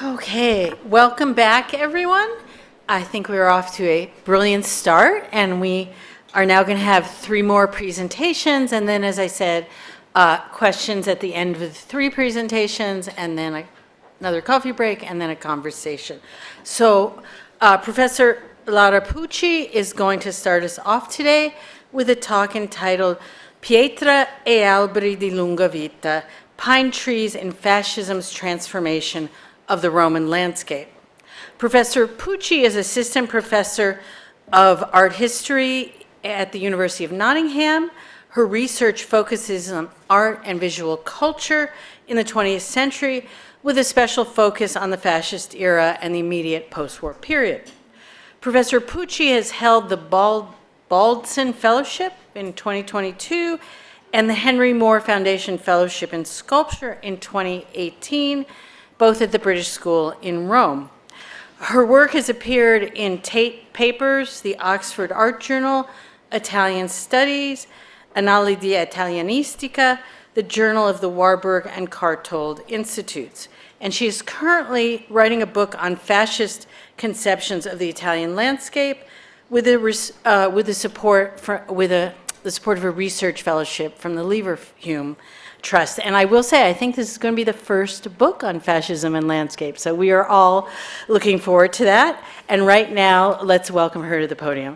Okay, welcome back, everyone. I think we are off to a brilliant start, and we are now going to have 3 more presentations, and then, as I said, questions at the end of the 3 presentations, and then another coffee break, and then a conversation. So Professor Laura Pucci is going to start us off today with a talk entitled Pietra e alberi di lunga vita, Pine Trees in Fascism's Transformation of the Roman Landscape. Professor Pucci is assistant professor of art history at the University of Nottingham. Her research focuses on art and visual culture in the 20th century, with a special focus on the fascist era and the immediate post-war period. Professor Pucci has held the Baldson Fellowship in 2022 and the Henry Moore Foundation Fellowship in Sculpture in 2018, both at the British School in Rome. Her work has appeared in Tate Papers, the Oxford Art Journal, Italian Studies, Annali di Italianistica, the Journal of the Warburg and Courtauld Institutes. And she is currently writing a book on fascist conceptions of the Italian landscape with the support of a research fellowship from the Leverhulme Trust. And I will say, I think this is going to be the first book on fascism and landscape. So we are all looking forward to that. And right now, let's welcome her to the podium.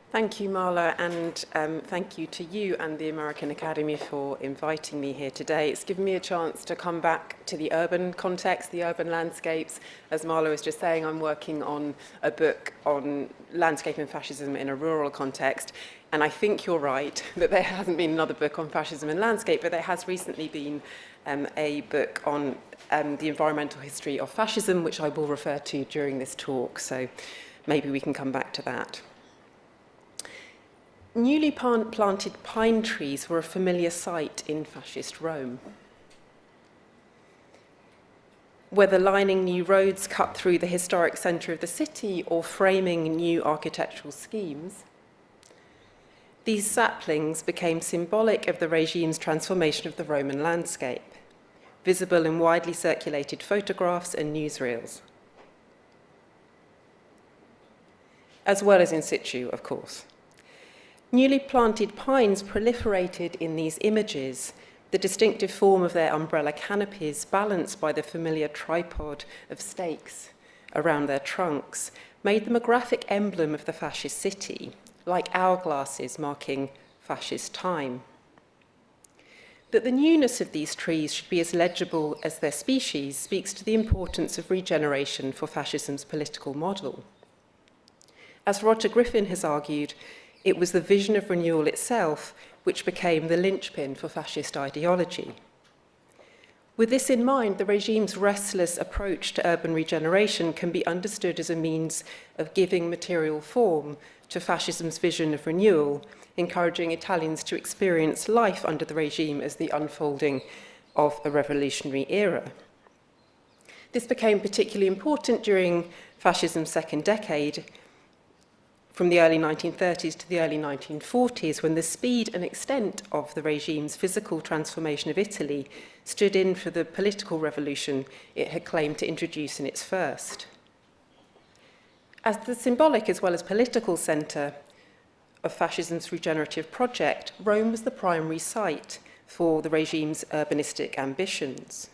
Thank you, Marla, and thank you to you and the American Academy for inviting me here today. It's given me a chance to come back to the urban context, the urban landscapes. As Marla was just saying, I'm working on a book on landscape and fascism in a rural context, and I think you're right that there hasn't been another book on fascism and landscape, but there has recently been a book on the environmental history of fascism, which I will refer to during this talk, so maybe we can come back to that. Newly planted pine trees were a familiar sight in fascist Rome. Whether lining new roads cut through the historic centre of the city or framing new architectural schemes, these saplings became symbolic of the regime's transformation of the Roman landscape, visible in widely circulated photographs and newsreels, as well as in situ, of course. Newly planted pines proliferated in these images, the distinctive form of their umbrella canopies balanced by the familiar tripod of stakes around their trunks, made them a graphic emblem of the fascist city, like hourglasses marking fascist time. That the newness of these trees should be as legible as their species speaks to the importance of regeneration for fascism's political model. As Roger Griffin has argued, it was the vision of renewal itself which became the linchpin for fascist ideology. With this in mind, the regime's restless approach to urban regeneration can be understood as a means of giving material form to fascism's vision of renewal, encouraging Italians to experience life under the regime as the unfolding of a revolutionary era. This became particularly important during fascism's second decade, from the early 1930s to the early 1940s, when the speed and extent of the regime's physical transformation of Italy stood in for the political revolution it had claimed to introduce in its first. As the symbolic as well as political centre of fascism's regenerative project, Rome was the primary site for the regime's urbanistic ambitions.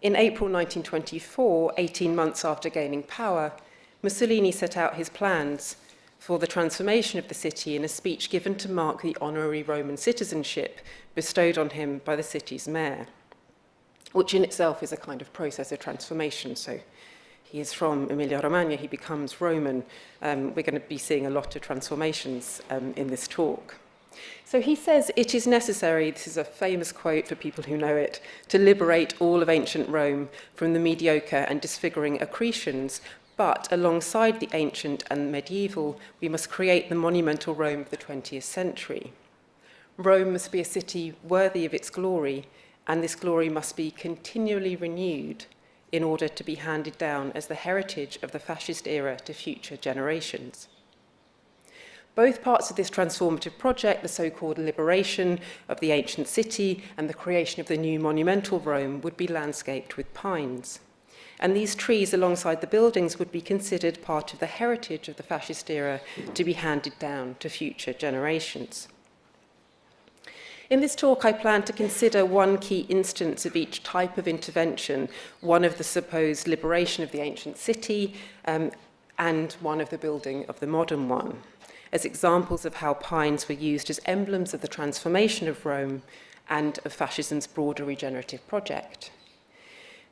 In April 1924, 18 months after gaining power, Mussolini set out his plans for the transformation of the city in a speech given to mark the honorary Roman citizenship bestowed on him by the city's mayor, which in itself is a kind of process of transformation. So he is from Emilia-Romagna, he becomes Roman. We're going to be seeing a lot of transformations in this talk. So he says it is necessary, this is a famous quote for people who know it, to liberate all of ancient Rome from the mediocre and disfiguring accretions, but alongside the ancient and medieval, we must create the monumental Rome of the 20th century. Rome must be a city worthy of its glory, and this glory must be continually renewed in order to be handed down as the heritage of the fascist era to future generations. Both parts of this transformative project, the so-called liberation of the ancient city and the creation of the new monumental Rome, would be landscaped with pines. And these trees alongside the buildings would be considered part of the heritage of the fascist era to be handed down to future generations. In this talk, I plan to consider one key instance of each type of intervention, one of the supposed liberation of the ancient city, and one of the building of the modern one, as examples of how pines were used as emblems of the transformation of Rome and of fascism's broader regenerative project.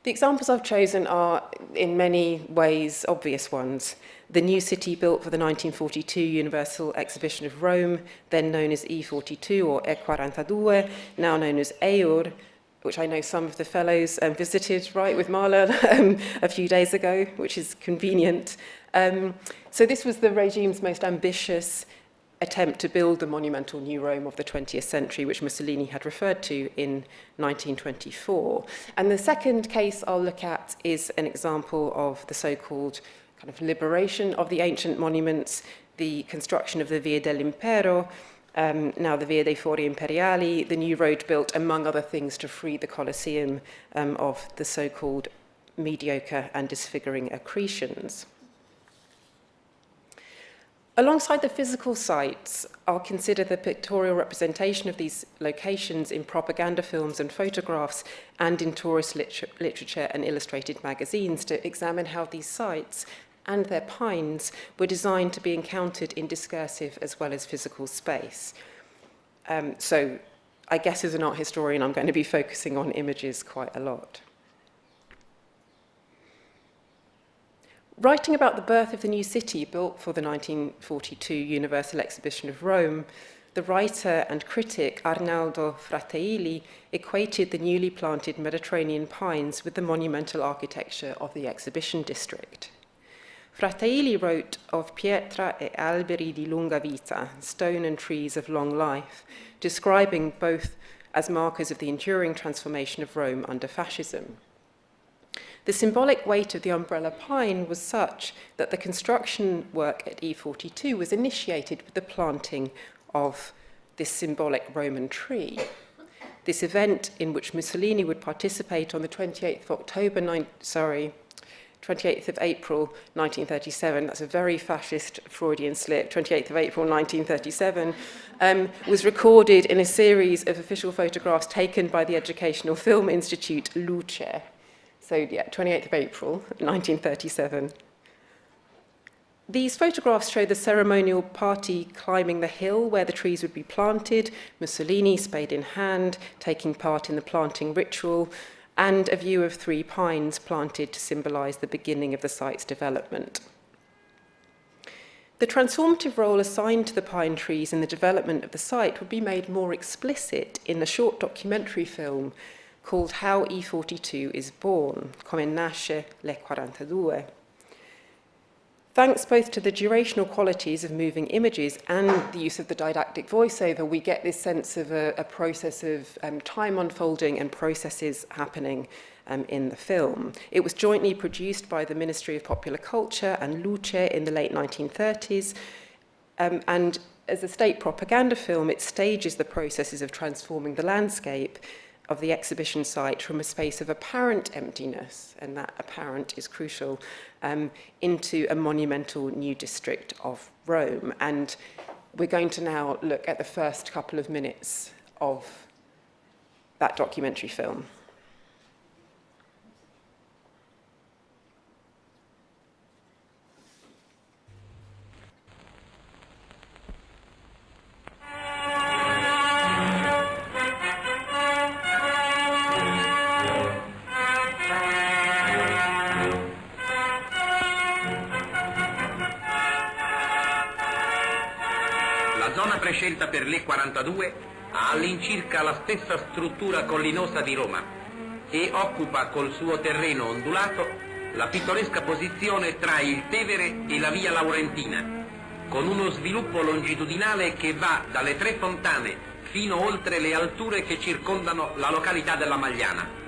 The examples I've chosen are, in many ways, obvious ones. The new city built for the 1942 Universal Exhibition of Rome, then known as E42 or E42, now known as EUR, which I know some of the fellows visited, right, with Marla a few days ago, which is convenient. So this was the regime's most ambitious attempt to build the monumental new Rome of the 20th century, which Mussolini had referred to in 1924. And the second case I'll look at is an example of the so-called kind of liberation of the ancient monuments, the construction of the Via dell'Impero, now the Via dei Fori Imperiali, the new road built, among other things, to free the Colosseum of the so-called mediocre and disfiguring accretions. Alongside the physical sites, I'll consider the pictorial representation of these locations in propaganda films and photographs and in tourist literature and illustrated magazines to examine how these sites and their pines were designed to be encountered in discursive as well as physical space. So I guess as an art historian, I'm going to be focusing on images quite a lot. Writing about the birth of the new city built for the 1942 Universal Exhibition of Rome, the writer and critic Arnaldo Frattini equated the newly planted Mediterranean pines with the monumental architecture of the exhibition district. Frattini wrote of pietra e alberi di lunga vita, stone and trees of long life, describing both as markers of the enduring transformation of Rome under fascism. The symbolic weight of the umbrella pine was such that the construction work at E42 was initiated with the planting of this symbolic Roman tree. This event, in which Mussolini would participate on the 28th of April 1937, that's a very fascist Freudian slip, 28th of April 1937, was recorded in a series of official photographs taken by the Educational Film Institute, Luce. So yeah, 28th of April, 1937. These photographs show the ceremonial party climbing the hill where the trees would be planted, Mussolini, spade in hand, taking part in the planting ritual, and a view of 3 pines planted to symbolize the beginning of the site's development. The transformative role assigned to the pine trees in the development of the site would be made more explicit in the short documentary film called How E42 is Born, Come nasce l'E42. Thanks both to the durational qualities of moving images and the use of the didactic voiceover, we get this sense of a process of time unfolding and processes happening in the film. It was jointly produced by the Ministry of Popular Culture and Luce in the late 1930s, and as a state propaganda film, it stages the processes of transforming the landscape of the exhibition site from a space of apparent emptiness, and that apparent is crucial, into a monumental new district of Rome. And we're going to now look at the first couple of minutes of that documentary film. prescelta per l'E42 ha all'incirca la stessa struttura collinosa di Roma e occupa col suo terreno ondulato la pittoresca posizione tra il Tevere e la via Laurentina, con uno sviluppo longitudinale che va dalle Tre Fontane fino oltre le alture che circondano la località della Magliana.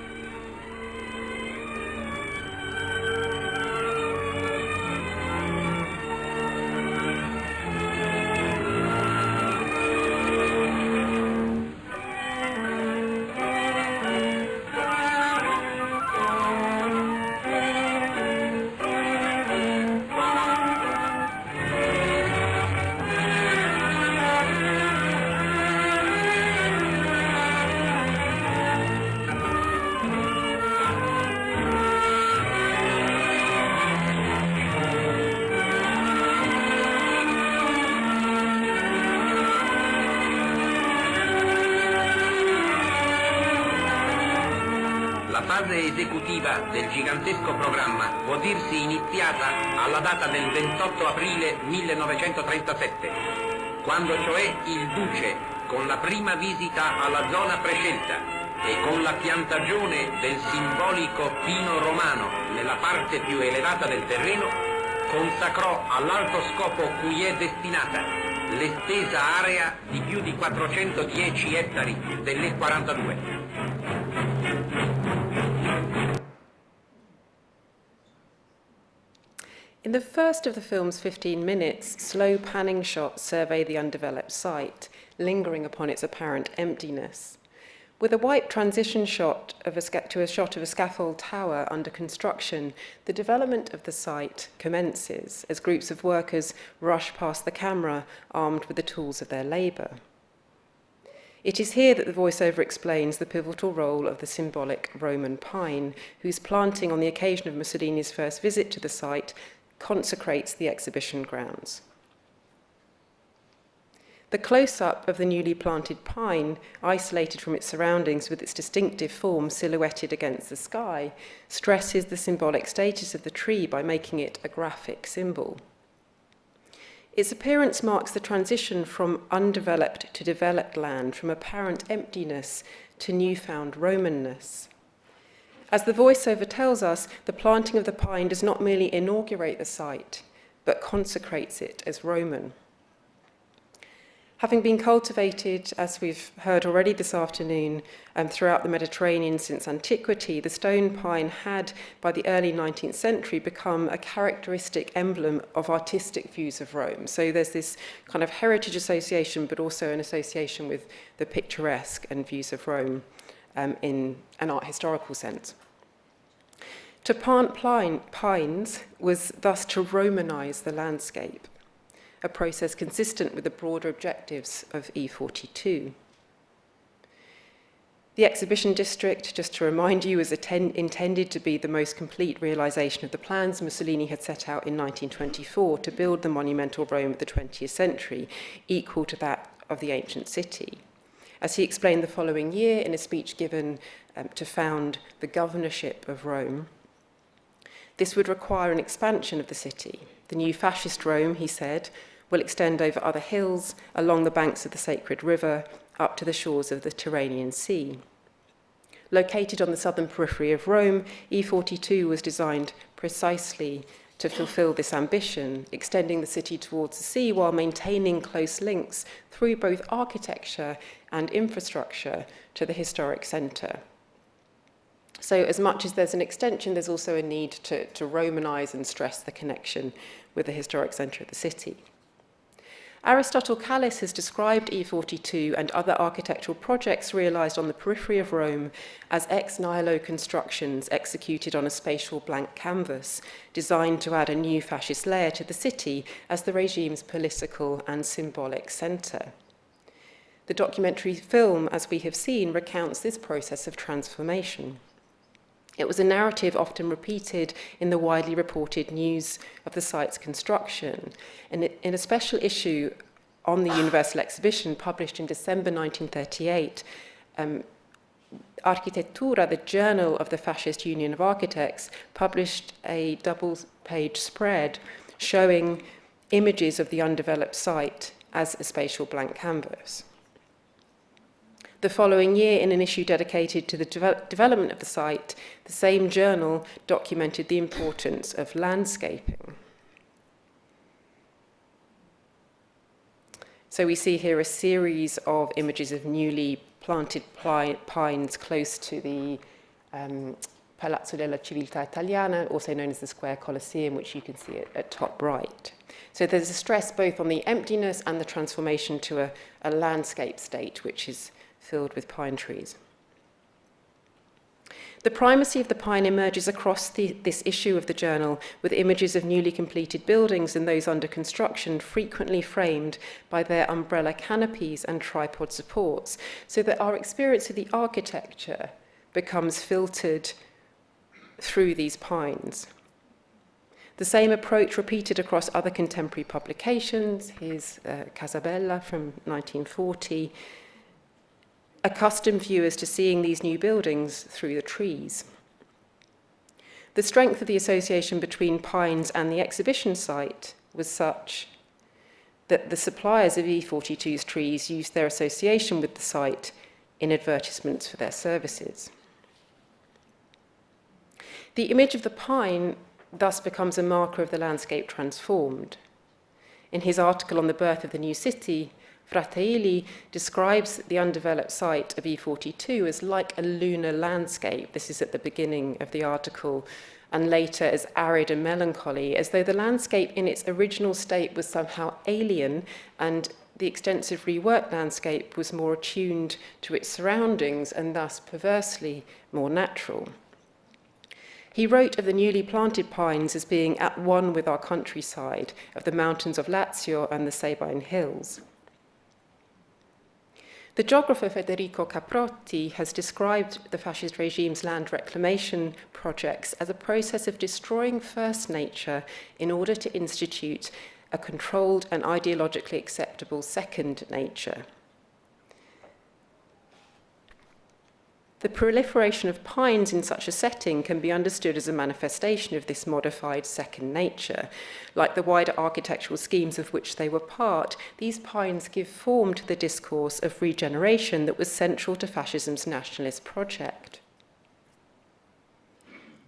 La fase esecutiva del gigantesco programma può dirsi iniziata alla data del 28 aprile 1937, quando cioè il Duce, con la prima visita alla zona prescelta e con la piantagione del simbolico pino romano nella parte più elevata del terreno, consacrò all'alto scopo cui è destinata l'estesa area di più di 410 ettari dell'E42. In the first of the film's 15 minutes, slow panning shots survey the undeveloped site, lingering upon its apparent emptiness. With a white transition shot to a shot of a scaffold tower under construction, the development of the site commences as groups of workers rush past the camera, armed with the tools of their labour. It is here that the voiceover explains the pivotal role of the symbolic Roman pine, whose planting on the occasion of Mussolini's first visit to the site consecrates the exhibition grounds. The close-up of the newly planted pine, isolated from its surroundings with its distinctive form silhouetted against the sky, stresses the symbolic status of the tree by making it a graphic symbol. Its appearance marks the transition from undeveloped to developed land, from apparent emptiness to newfound Romanness. As the voiceover tells us, the planting of the pine does not merely inaugurate the site, but consecrates it as Roman. Having been cultivated, as we've heard already this afternoon, throughout the Mediterranean since antiquity, the stone pine had, by the early 19th century, become a characteristic emblem of artistic views of Rome. So there's this kind of heritage association, but also an association with the picturesque and views of Rome in an art historical sense. To plant pines was thus to Romanize the landscape, a process consistent with the broader objectives of E42. The exhibition district, just to remind you, was intended to be the most complete realization of the plans Mussolini had set out in 1924 to build the monumental Rome of the 20th century, equal to that of the ancient city. As he explained the following year in a speech given to found the governorship of Rome, this would require an expansion of the city. The new fascist Rome, he said, will extend over other hills, along the banks of the sacred river, up to the shores of the Tyrrhenian Sea. Located on the southern periphery of Rome, E42 was designed precisely to fulfill this ambition, extending the city towards the sea while maintaining close links through both architecture and infrastructure to the historic centre. So as much as there's an extension, there's also a need to Romanize and stress the connection with the historic centre of the city. Aristotle Kallis has described E42 and other architectural projects realised on the periphery of Rome as ex nihilo constructions executed on a spatial blank canvas, designed to add a new fascist layer to the city as the regime's political and symbolic centre. The documentary film, as we have seen, recounts this process of transformation. It was a narrative often repeated in the widely reported news of the site's construction. And in a special issue on the Universal Exhibition published in December 1938, Architettura, the journal of the Fascist Union of Architects, published a double-page spread showing images of the undeveloped site as a spatial blank canvas. The following year, in an issue dedicated to the development of the site, the same journal documented the importance of landscaping. So we see here a series of images of newly planted pines close to the Palazzo della Civiltà Italiana, also known as the Square Colosseum, which you can see at top right. So there's a stress both on the emptiness and the transformation to a landscape state, which is filled with pine trees. The primacy of the pine emerges across this issue of the journal, with images of newly completed buildings and those under construction frequently framed by their umbrella canopies and tripod supports, so that our experience of the architecture becomes filtered through these pines. The same approach repeated across other contemporary publications. Here's Casabella from 1940, accustomed viewers to seeing these new buildings through the trees. The strength of the association between pines and the exhibition site was such that the suppliers of E42's trees used their association with the site in advertisements for their services. The image of the pine thus becomes a marker of the landscape transformed. In his article on the birth of the new city, Fratelli describes the undeveloped site of E42 as like a lunar landscape. This is at the beginning of the article, and later as arid and melancholy, as though the landscape in its original state was somehow alien and the extensive reworked landscape was more attuned to its surroundings and thus perversely more natural. He wrote of the newly planted pines as being at one with our countryside, of the mountains of Lazio and the Sabine Hills. The geographer Federico Caprotti has described the fascist regime's land reclamation projects as a process of destroying first nature in order to institute a controlled and ideologically acceptable second nature. The proliferation of pines in such a setting can be understood as a manifestation of this modified second nature. Like the wider architectural schemes of which they were part, these pines give form to the discourse of regeneration that was central to fascism's nationalist project.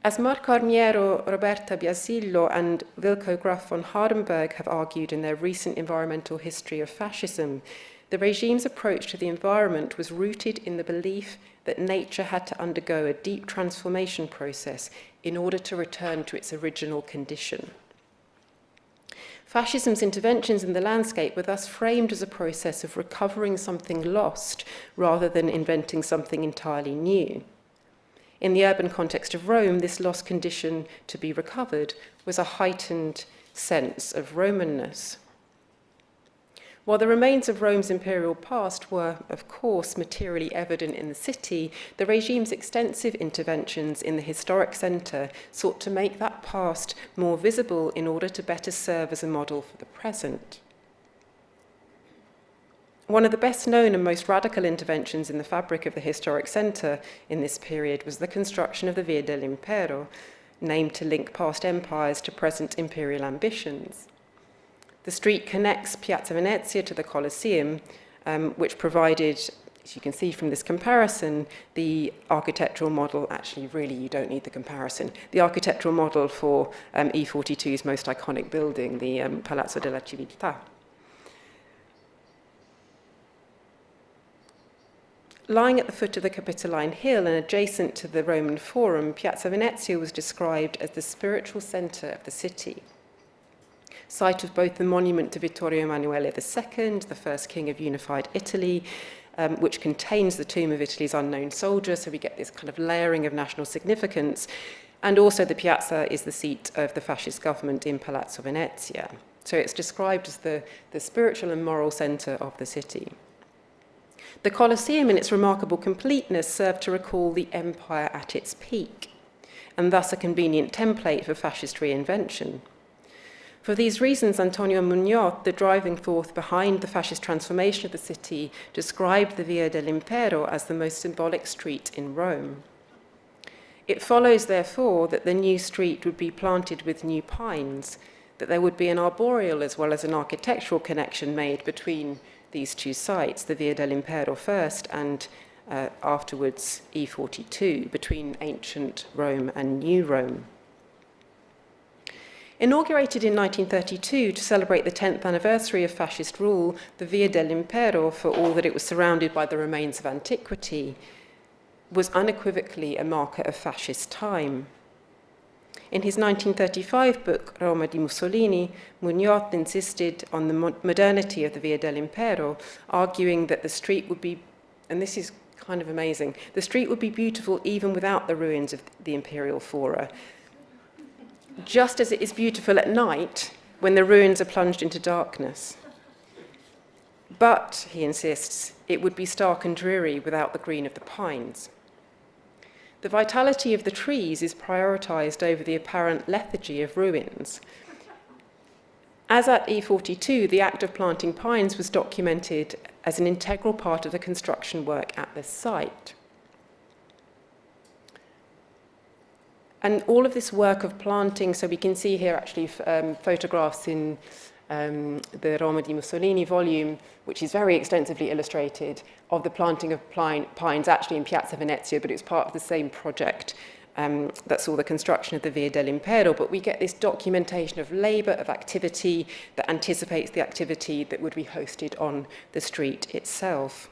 As Marco Armiero, Roberta Biasillo, and Wilco Graf von Hardenberg have argued in their recent environmental history of fascism, the regime's approach to the environment was rooted in the belief that nature had to undergo a deep transformation process in order to return to its original condition. Fascism's interventions in the landscape were thus framed as a process of recovering something lost rather than inventing something entirely new. In the urban context of Rome, this lost condition to be recovered was a heightened sense of Romanness. While the remains of Rome's imperial past were, of course, materially evident in the city, the regime's extensive interventions in the historic centre sought to make that past more visible in order to better serve as a model for the present. One of the best known and most radical interventions in the fabric of the historic centre in this period was the construction of the Via dell'Impero, named to link past empires to present imperial ambitions. The street connects Piazza Venezia to the Colosseum, which provided, as you can see from this comparison, the architectural model. Actually, really, you don't need the comparison. The architectural model for E42's most iconic building, the Palazzo della Civiltà. Lying at the foot of the Capitoline Hill and adjacent to the Roman Forum, Piazza Venezia was described as the spiritual centre of the city. Site of both the monument to Vittorio Emanuele II, the first king of unified Italy, which contains the tomb of Italy's unknown soldier, so we get this kind of layering of national significance, and also the piazza is the seat of the fascist government in Palazzo Venezia. So it's described as the spiritual and moral centre of the city. The Colosseum, in its remarkable completeness, served to recall the empire at its peak, and thus a convenient template for fascist reinvention. For these reasons, Antonio Muñoz, the driving force behind the fascist transformation of the city, described the Via dell'Impero as the most symbolic street in Rome. It follows, therefore, that the new street would be planted with new pines, that there would be an arboreal as well as an architectural connection made between these two sites, the Via dell'Impero first and afterwards E42, between ancient Rome and New Rome. Inaugurated in 1932 to celebrate the 10th anniversary of fascist rule, the Via dell'Impero, for all that it was surrounded by the remains of antiquity, was unequivocally a marker of fascist time. In his 1935 book, Roma di Mussolini, Mugnot insisted on the modernity of the Via dell'Impero, arguing that the street would be, and this is kind of amazing, the street would be beautiful even without the ruins of the imperial fora, just as it is beautiful at night when the ruins are plunged into darkness. But, he insists, it would be stark and dreary without the green of the pines. The vitality of the trees is prioritized over the apparent lethargy of ruins. As at E42, the act of planting pines was documented as an integral part of the construction work at the site. And all of this work of planting, so we can see here actually photographs in the Roma di Mussolini volume, which is very extensively illustrated, of the planting of pines actually in Piazza Venezia, but it's part of the same project that saw the construction of the Via dell'Impero. But we get this documentation of labour, of activity that anticipates the activity that would be hosted on the street itself.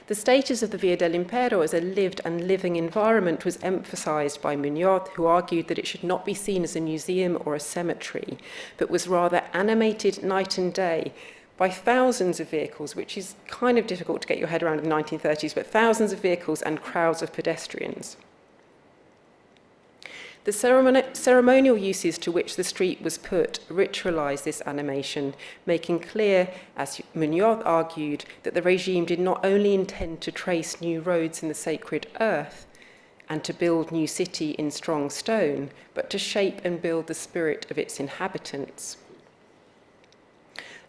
The status of the Via dell'Impero as a lived and living environment was emphasised by Mugnot, who argued that it should not be seen as a museum or a cemetery, but was rather animated night and day by thousands of vehicles, which is kind of difficult to get your head around in the 1930s, but thousands of vehicles and crowds of pedestrians. The ceremonial uses to which the street was put ritualized this animation, making clear, as Mugnot argued, that the regime did not only intend to trace new roads in the sacred earth and to build new city in strong stone, but to shape and build the spirit of its inhabitants.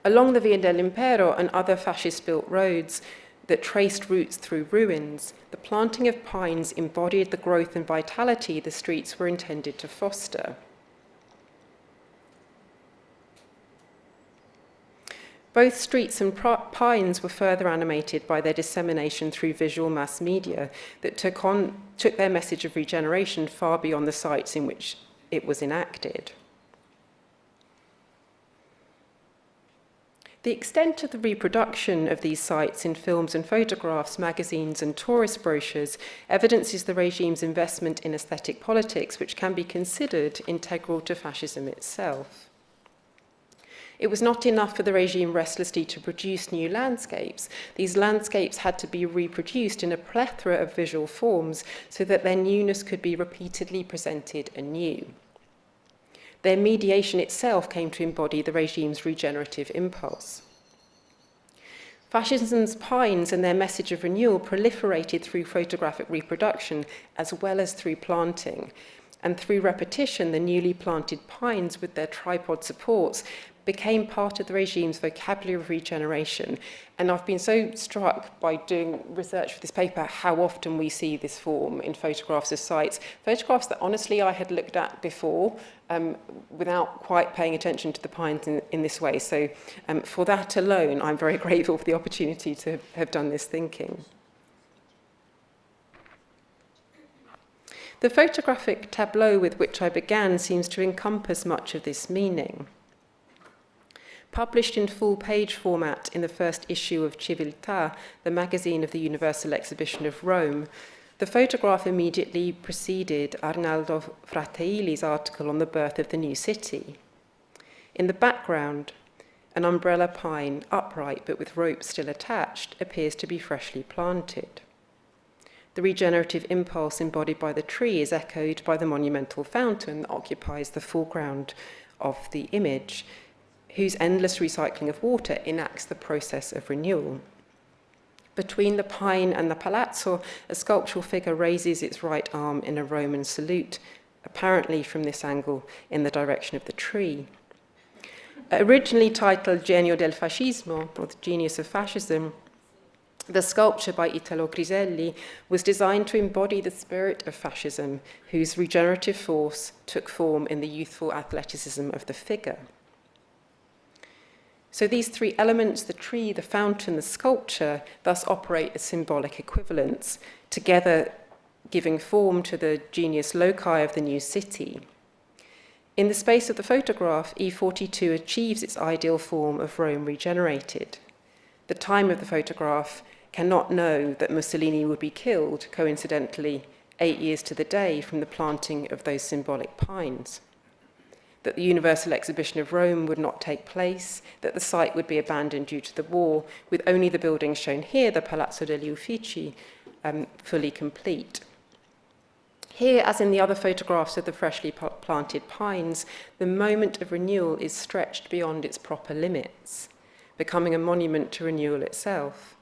Along the Via dell'Impero and other fascist-built roads that traced routes through ruins, the planting of pines embodied the growth and vitality the streets were intended to foster. Both streets and pines were further animated by their dissemination through visual mass media that took their message of regeneration far beyond the sites in which it was enacted. The extent of the reproduction of these sites in films and photographs, magazines and tourist brochures evidences the regime's investment in aesthetic politics, which can be considered integral to fascism itself. It was not enough for the regime restlessly to produce new landscapes. These landscapes had to be reproduced in a plethora of visual forms so that their newness could be repeatedly presented anew. Their mediation itself came to embody the regime's regenerative impulse. Fascism's pines and their message of renewal proliferated through photographic reproduction as well as through planting. And through repetition, the newly planted pines with their tripod supports became part of the regime's vocabulary of regeneration. And I've been so struck by doing research for this paper how often we see this form in photographs of sites, photographs that honestly I had looked at before without quite paying attention to the pines in this way. So for that alone, I'm very grateful for the opportunity to have done this thinking. The photographic tableau with which I began seems to encompass much of this meaning. Published in full-page format in the first issue of Civiltà, the magazine of the Universal Exhibition of Rome, the photograph immediately preceded Arnaldo Fratteigli's article on the birth of the new city. In the background, an umbrella pine, upright but with ropes still attached, appears to be freshly planted. The regenerative impulse embodied by the tree is echoed by the monumental fountain that occupies the foreground of the image, whose endless recycling of water enacts the process of renewal. Between the pine and the palazzo, a sculptural figure raises its right arm in a Roman salute, apparently from this angle in the direction of the tree. Originally titled Genio del Fascismo, or the Genius of Fascism, The sculpture by Italo Griselli was designed to embody the spirit of fascism, whose regenerative force took form in the youthful athleticism of the figure. So these three elements, the tree, the fountain, the sculpture, thus operate as symbolic equivalents, together giving form to the genius loci of the new city. In the space of the photograph, E42 achieves its ideal form of Rome regenerated. The time of the photograph cannot know that Mussolini would be killed, coincidentally, 8 years to the day from the planting of those symbolic pines, that the Universal Exhibition of Rome would not take place, that the site would be abandoned due to the war, with only the buildings shown here, the Palazzo degli Uffici, fully complete. Here, as in the other photographs of the freshly planted pines, the moment of renewal is stretched beyond its proper limits, becoming a monument to renewal itself,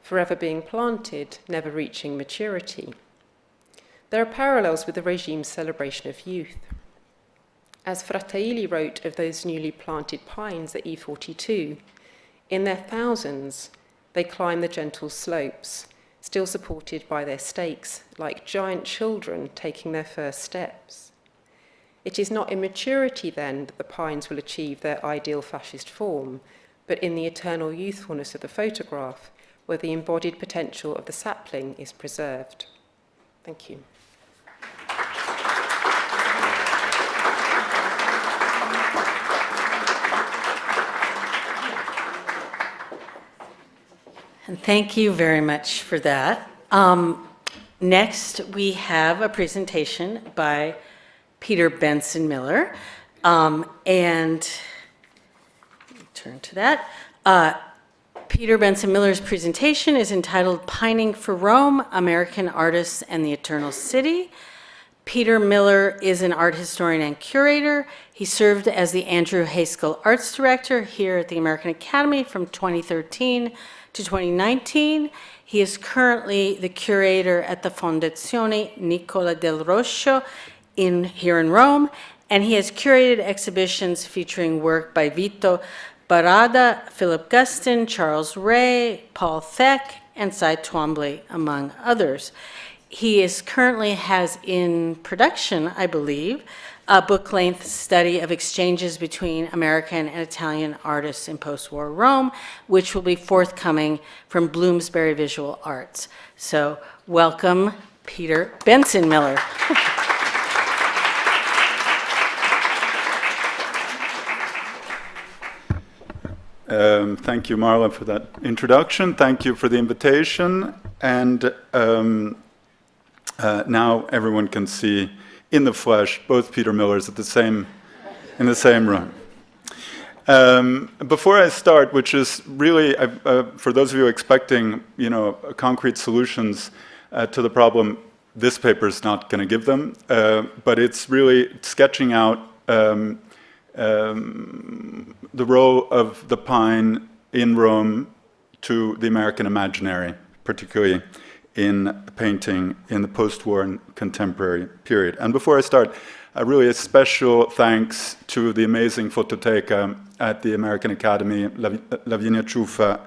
forever being planted, never reaching maturity. There are parallels with the regime's celebration of youth. As Frattaili wrote of those newly planted pines at E42, in their thousands, they climb the gentle slopes, still supported by their stakes, like giant children taking their first steps. It is not in maturity, then, that the pines will achieve their ideal fascist form, but in the eternal youthfulness of the photograph, where the embodied potential of the sapling is preserved. Thank you. And thank you very much for that. Next, we have a presentation by Peter Benson Miller. And let me turn to that. Peter Benson Miller's presentation is entitled Pining for Rome, American Artists and the Eternal City. Peter Miller is an art historian and curator. He served as the Andrew Haskell Arts Director here at the American Academy from 2013 to 2019. He is currently the curator at the Fondazione Nicola del Roscio here in Rome, and he has curated exhibitions featuring work by Vito Barada, Philip Guston, Charles Ray, Paul Thek, and Cy Twombly, among others. He currently has in production, I believe, a book-length study of exchanges between American and Italian artists in post-war Rome, which will be forthcoming from Bloomsbury Visual Arts. So welcome, Peter Benson Miller. Thank you, Marla, for that introduction. Thank you for the invitation. And now everyone can see in the flesh both Peter Millers in the same room. Before I start, which is really for those of you expecting, concrete solutions to the problem, this paper is not going to give them, but it's really sketching out the role of the pine in Rome to the American imaginary, particularly in painting in the post-war and contemporary period. And before I start, really a special thanks to the amazing Fototeca at the American Academy, Lavinia Ciuffa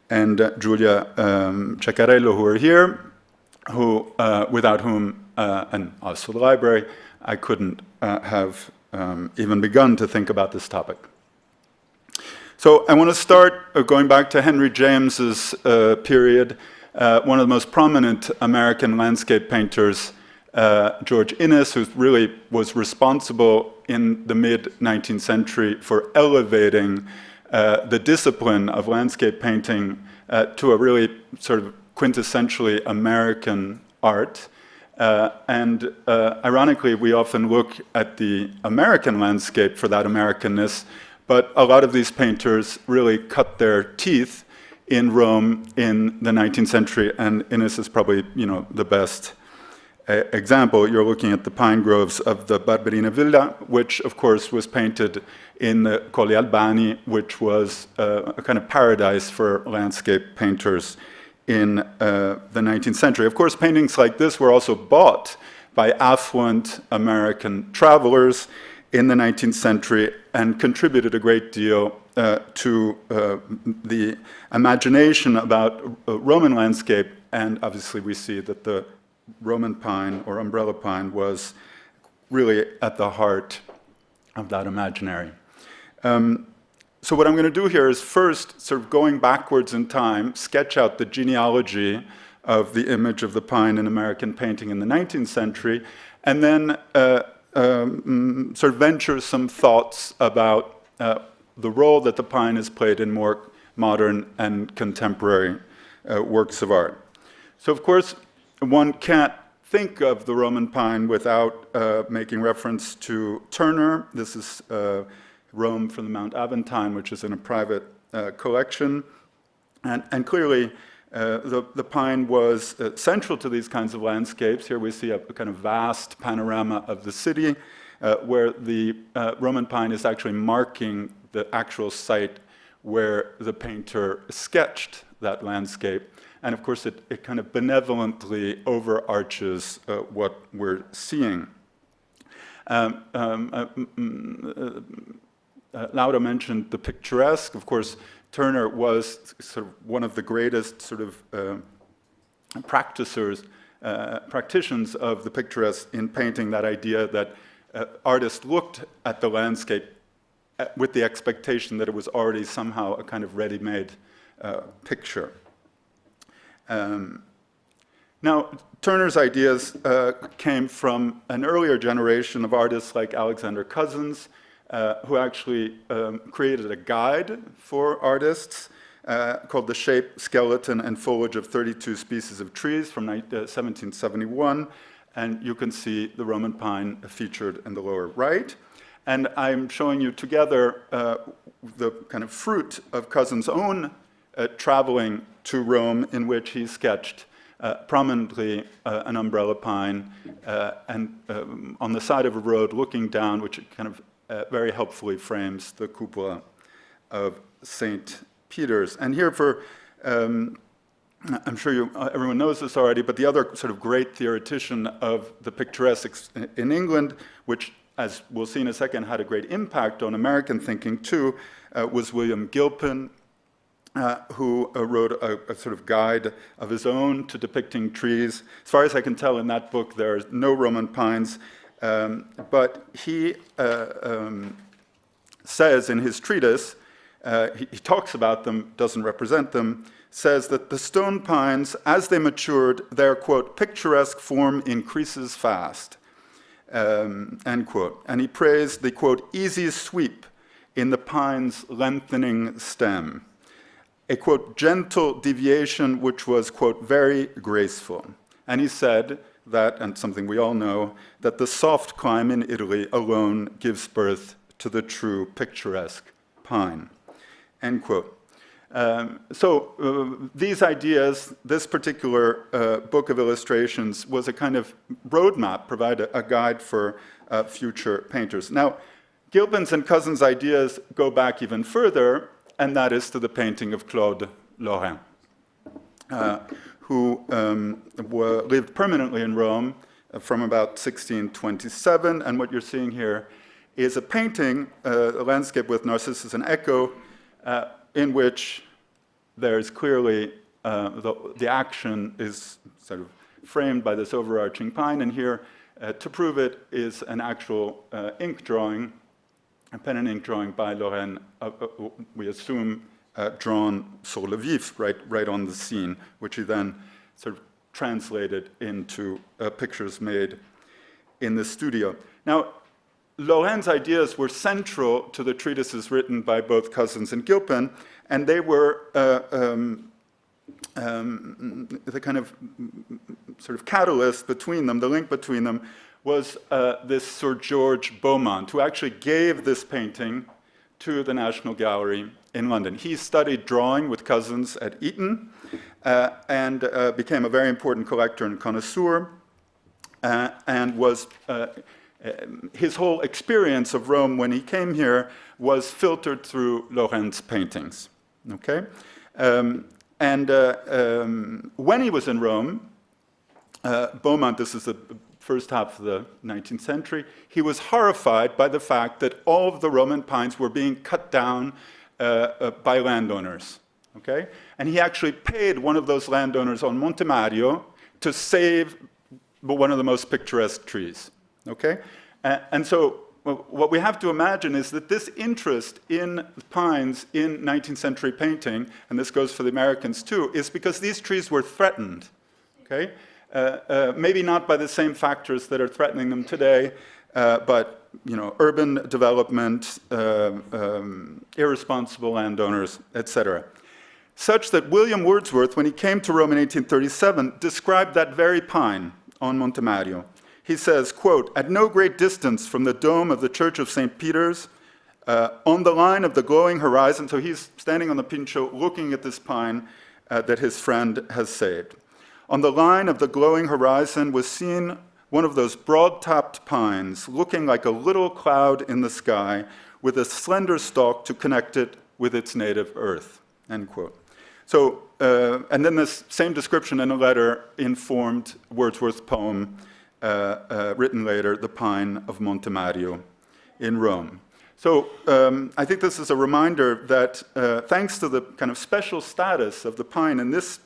and Giulia Ceccarello, who are here, without whom, and also the library, I couldn't have even begun to think about this topic. So I want to start going back to Henry James's period. One of the most prominent American landscape painters, George Inness, who really was responsible in the mid-19th century for elevating the discipline of landscape painting to a really sort of quintessentially American art. And ironically, we often look at the American landscape for that Americanness, but a lot of these painters really cut their teeth in Rome in the 19th century, and Inness is probably, the best example. You're looking at the pine groves of the Barberina Villa, which, of course, was painted in the Colli Albani, which was a kind of paradise for landscape painters in the 19th century. Of course, paintings like this were also bought by affluent American travelers in the 19th century and contributed a great deal to the imagination about Roman landscape, and obviously we see that the Roman pine or umbrella pine was really at the heart of that imaginary. So what I'm going to do here is first, sort of going backwards in time, sketch out the genealogy of the image of the pine in American painting in the 19th century, and then sort of venture some thoughts about the role that the pine has played in more modern and contemporary works of art. So of course, one can't think of the Roman pine without making reference to Turner. This is Rome from the Mount Aventine, which is in a private collection. And clearly, the pine was central to these kinds of landscapes. Here we see a kind of vast panorama of the city, where the Roman pine is actually marking the actual site where the painter sketched that landscape. And of course, it kind of benevolently overarches what we're seeing. Laura mentioned the picturesque. Of course, Turner was sort of one of the greatest sort of practitioners of the picturesque in painting that idea that artists looked at the landscape with the expectation that it was already somehow a kind of ready-made picture. Now, Turner's ideas came from an earlier generation of artists like Alexander Cousins, who actually created a guide for artists called The Shape, Skeleton, and Foliage of 32 Species of Trees from 1771. And you can see the Roman pine featured in the lower right. And I'm showing you together the kind of fruit of Cousins' own traveling to Rome, in which he sketched prominently an umbrella pine and on the side of a road looking down, which kind of very helpfully frames the cupola of St. Peter's. And here for, I'm sure everyone knows this already, but the other sort of great theoretician of the picturesque in England, which, as we'll see in a second, had a great impact on American thinking too, was William Gilpin, who wrote a sort of guide of his own to depicting trees. As far as I can tell in that book, there are no Roman pines, but he says in his treatise, he talks about them, doesn't represent them, says that the stone pines, as they matured, their, quote, picturesque form increases fast, end quote. And he praised the, quote, easy sweep in the pine's lengthening stem, a, quote, gentle deviation which was, quote, very graceful. And he said that, and something we all know, that the soft clime in Italy alone gives birth to the true picturesque pine, end quote. So these ideas, this particular book of illustrations was a kind of roadmap, provide a guide for future painters. Now, Gilpin's and Cousins' ideas go back even further, and that is to the painting of Claude Lorrain, who lived permanently in Rome from about 1627. And what you're seeing here is a painting, a landscape with Narcissus and Echo, in which there's clearly the action is sort of framed by this overarching pine. And here, to prove it, is an actual ink drawing, a pen and ink drawing by Lorrain, we assume drawn sur le vif, right on the scene, which he then sort of translated into pictures made in the studio. Now, Lorrain's ideas were central to the treatises written by both Cousins and Gilpin, and they were the kind of sort of catalyst between them, the link between them, was this Sir George Beaumont, who actually gave this painting to the National Gallery in London. He studied drawing with Cousins at Eton and became a very important collector and connoisseur, and was his whole experience of Rome when he came here was filtered through Lorrain's paintings. Okay, when he was in Rome, Beaumont, this is the first half of the 19th century, he was horrified by the fact that all of the Roman pines were being cut down by landowners, okay? And he actually paid one of those landowners on Monte Mario to save one of the most picturesque trees, okay? And so what we have to imagine is that this interest in pines in 19th century painting, and this goes for the Americans too, is because these trees were threatened, okay? Maybe not by the same factors that are threatening them today, but urban development, irresponsible landowners, etc. Such that William Wordsworth, when he came to Rome in 1837, described that very pine on Monte Mario. He says, quote, "At no great distance from the dome of the Church of St. Peter's, on the line of the glowing horizon," so he's standing on the Pincio looking at this pine that his friend has saved. "On the line of the glowing horizon was seen one of those broad-topped pines, looking like a little cloud in the sky, with a slender stalk to connect it with its native earth," end quote. So, and then this same description in a letter informed Wordsworth's poem, written later, The Pine of Monte Mario in Rome. So I think this is a reminder that thanks to the kind of special status of the pine in this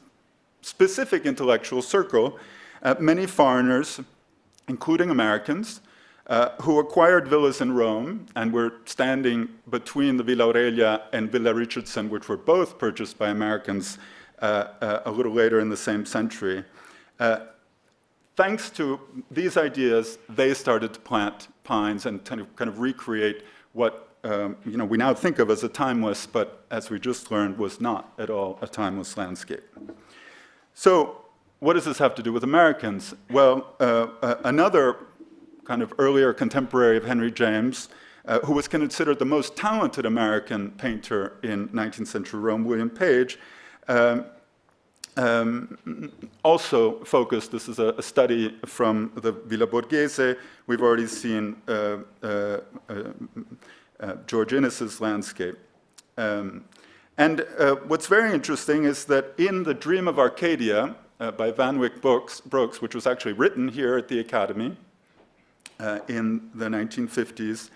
specific intellectual circle, many foreigners, including Americans, who acquired villas in Rome and were standing between the Villa Aurelia and Villa Richardson, which were both purchased by Americans a little later in the same century. Thanks to these ideas, they started to plant pines and kind of recreate what we now think of as a timeless, but as we just learned, was not at all a timeless landscape. So, what does this have to do with Americans? Well, another kind of earlier contemporary of Henry James, who was considered the most talented American painter in 19th century Rome, William Page, also focused, this is a study from the Villa Borghese. We've already seen George Inness's landscape. And what's very interesting is that in The Dream of Arcadia by Van Wyck Brooks, which was actually written here at the Academy in the 1950s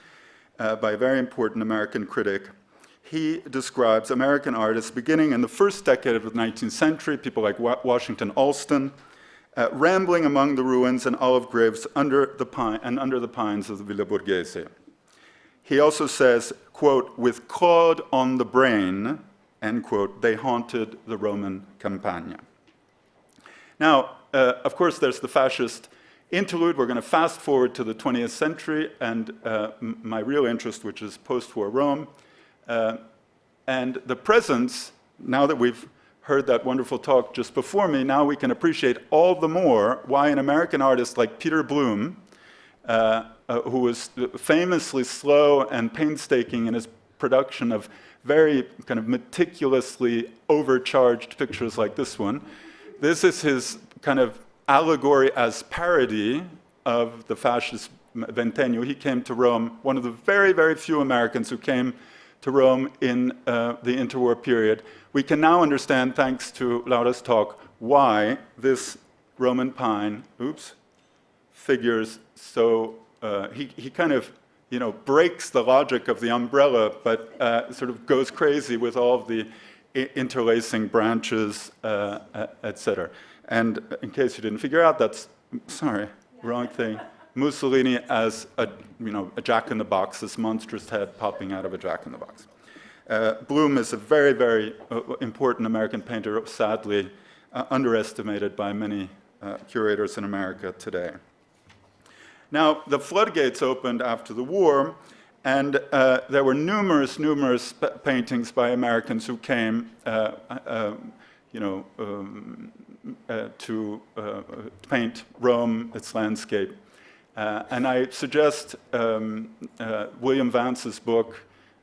by a very important American critic, he describes American artists beginning in the first decade of the 19th century, people like Washington Allston, rambling among the ruins and olive groves under the pines of the Villa Borghese. He also says, quote, "With Claude on the brain," end quote, "they haunted the Roman Campagna." Now, of course, there's the fascist interlude. We're going to fast forward to the 20th century and my real interest, which is post-war Rome. And the presence, now that we've heard that wonderful talk just before me, now we can appreciate all the more why an American artist like Peter Bloom, who was famously slow and painstaking in his production of very kind of meticulously overcharged pictures like this one. This is his kind of allegory as parody of the fascist Ventennio. He came to Rome, one of the very, very few Americans who came to Rome in the interwar period. We can now understand, thanks to Laura's talk, why this Roman pine, figures so, he kind of, breaks the logic of the umbrella, but sort of goes crazy with all of the interlacing branches, etc. And in case you didn't figure out, that's, sorry, wrong thing. Mussolini as a jack-in-the-box, this monstrous head popping out of a jack-in-the-box. Bloom is a very, very important American painter, sadly underestimated by many curators in America today. Now, the floodgates opened after the war, and there were numerous paintings by Americans who came, to paint Rome, its landscape. And I suggest William Vance's book,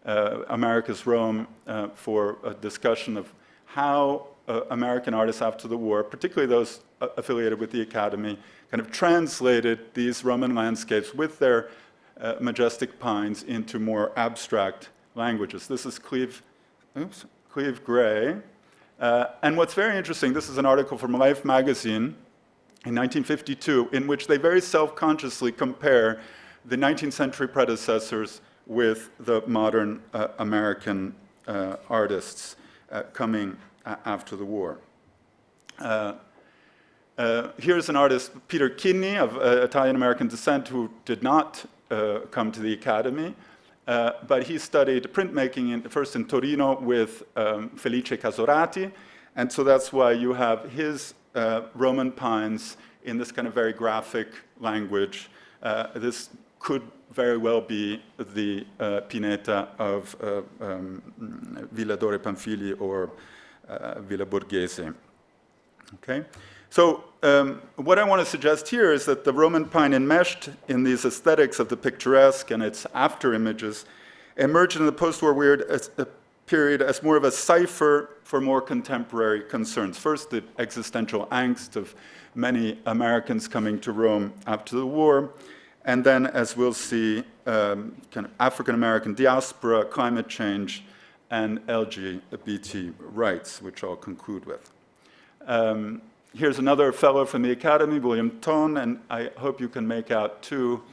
America's Rome, for a discussion of how American artists after the war, particularly those affiliated with the Academy, kind of translated these Roman landscapes with their majestic pines into more abstract languages. This is Cleve Gray. And what's very interesting, this is an article from Life magazine in 1952, in which they very self-consciously compare the 19th century predecessors with the modern American artists coming after the war. Here's an artist, Peter Pini, of Italian-American descent, who did not come to the Academy, but he studied printmaking first in Torino with Felice Casorati, and so that's why you have his Roman pines in this kind of very graphic language. This could very well be the Pineta of Villa Dore Pamfili or Villa Borghese. Okay? So what I want to suggest here is that the Roman pine enmeshed in these aesthetics of the picturesque and its after images emerged in the post-war period as more of a cipher for more contemporary concerns. First, the existential angst of many Americans coming to Rome after the war, and then, as we'll see, kind of African-American diaspora, climate change, and LGBT rights, which I'll conclude with. Here's another fellow from the Academy, William Tone, and I hope you can make out two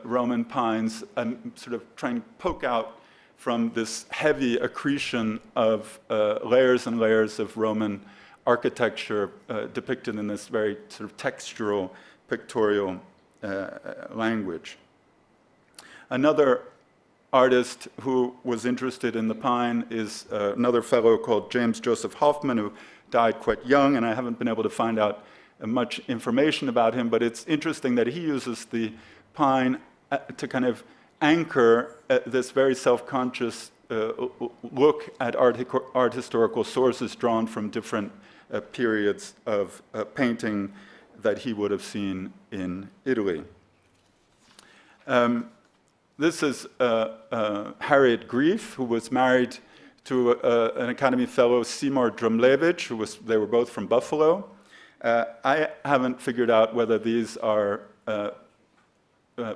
Roman pines and sort of trying to poke out from this heavy accretion of layers and layers of Roman architecture depicted in this very sort of textural, pictorial language. Another artist who was interested in the pine is another fellow called James Joseph Hoffman, who died quite young, and I haven't been able to find out much information about him, but it's interesting that he uses the pine to kind of anchor this very self-conscious look at art historical sources drawn from different periods of painting that he would have seen in Italy. This is Harriet Grief, who was married to an Academy Fellow, Seymour Drumlevich, they were both from Buffalo. I haven't figured out whether these are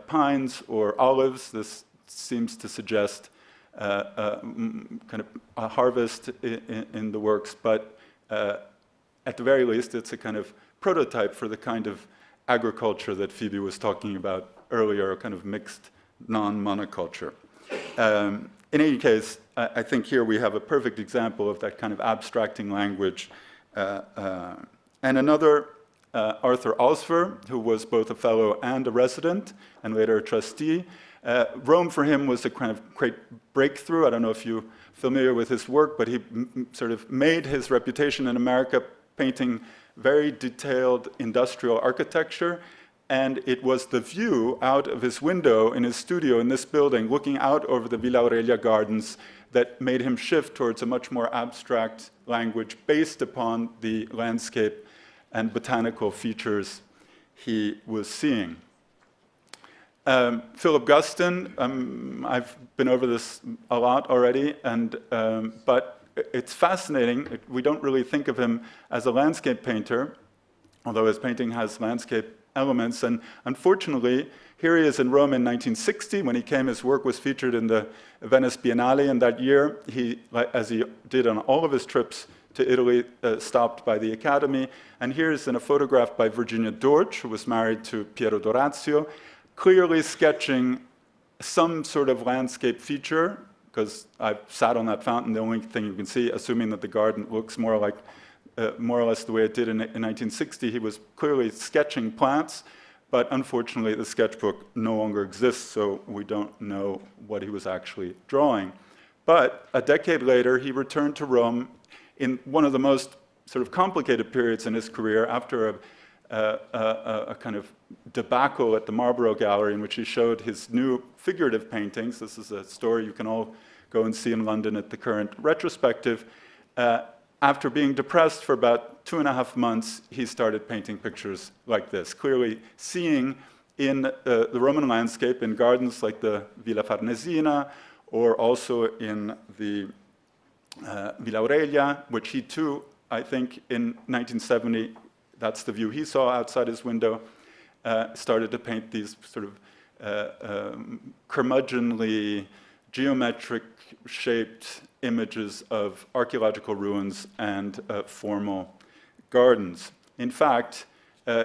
pines or olives. This seems to suggest kind of a harvest in the works, but at the very least, it's a kind of prototype for the kind of agriculture that Phoebe was talking about earlier, a kind of mixed non-monoculture. In any case, I think here we have a perfect example of that kind of abstracting language. And another, Arthur Osfer, who was both a fellow and a resident, and later a trustee. Rome for him was a kind of great breakthrough. I don't know if you're familiar with his work, but he sort of made his reputation in America painting very detailed industrial architecture. And it was the view out of his window in his studio in this building, looking out over the Villa Aurelia gardens, that made him shift towards a much more abstract language based upon the landscape and botanical features he was seeing. Philip Guston, I've been over this a lot already, but it's fascinating. We don't really think of him as a landscape painter, although his painting has landscape elements. And unfortunately, here he is in Rome in 1960. When he came, his work was featured in the Venice Biennale. And that year, he, as he did on all of his trips to Italy, stopped by the Academy. And here's in a photograph by Virginia Dorch, who was married to Piero Dorazio, clearly sketching some sort of landscape feature, because I've sat on that fountain, the only thing you can see, assuming that the garden looks more like more or less the way it did in 1960, he was clearly sketching plants, but unfortunately the sketchbook no longer exists, so we don't know what he was actually drawing. But a decade later, he returned to Rome in one of the most sort of complicated periods in his career, after a kind of debacle at the Marlborough Gallery, in which he showed his new figurative paintings. This is a story you can all go and see in London at the current retrospective. After being depressed for about 2.5 months, he started painting pictures like this, clearly seeing in the Roman landscape, in gardens like the Villa Farnesina, or also in the Villa Aurelia, which he too, I think, in 1970, that's the view he saw outside his window, started to paint these sort of curmudgeonly, geometric-shaped images of archaeological ruins and formal gardens. In fact,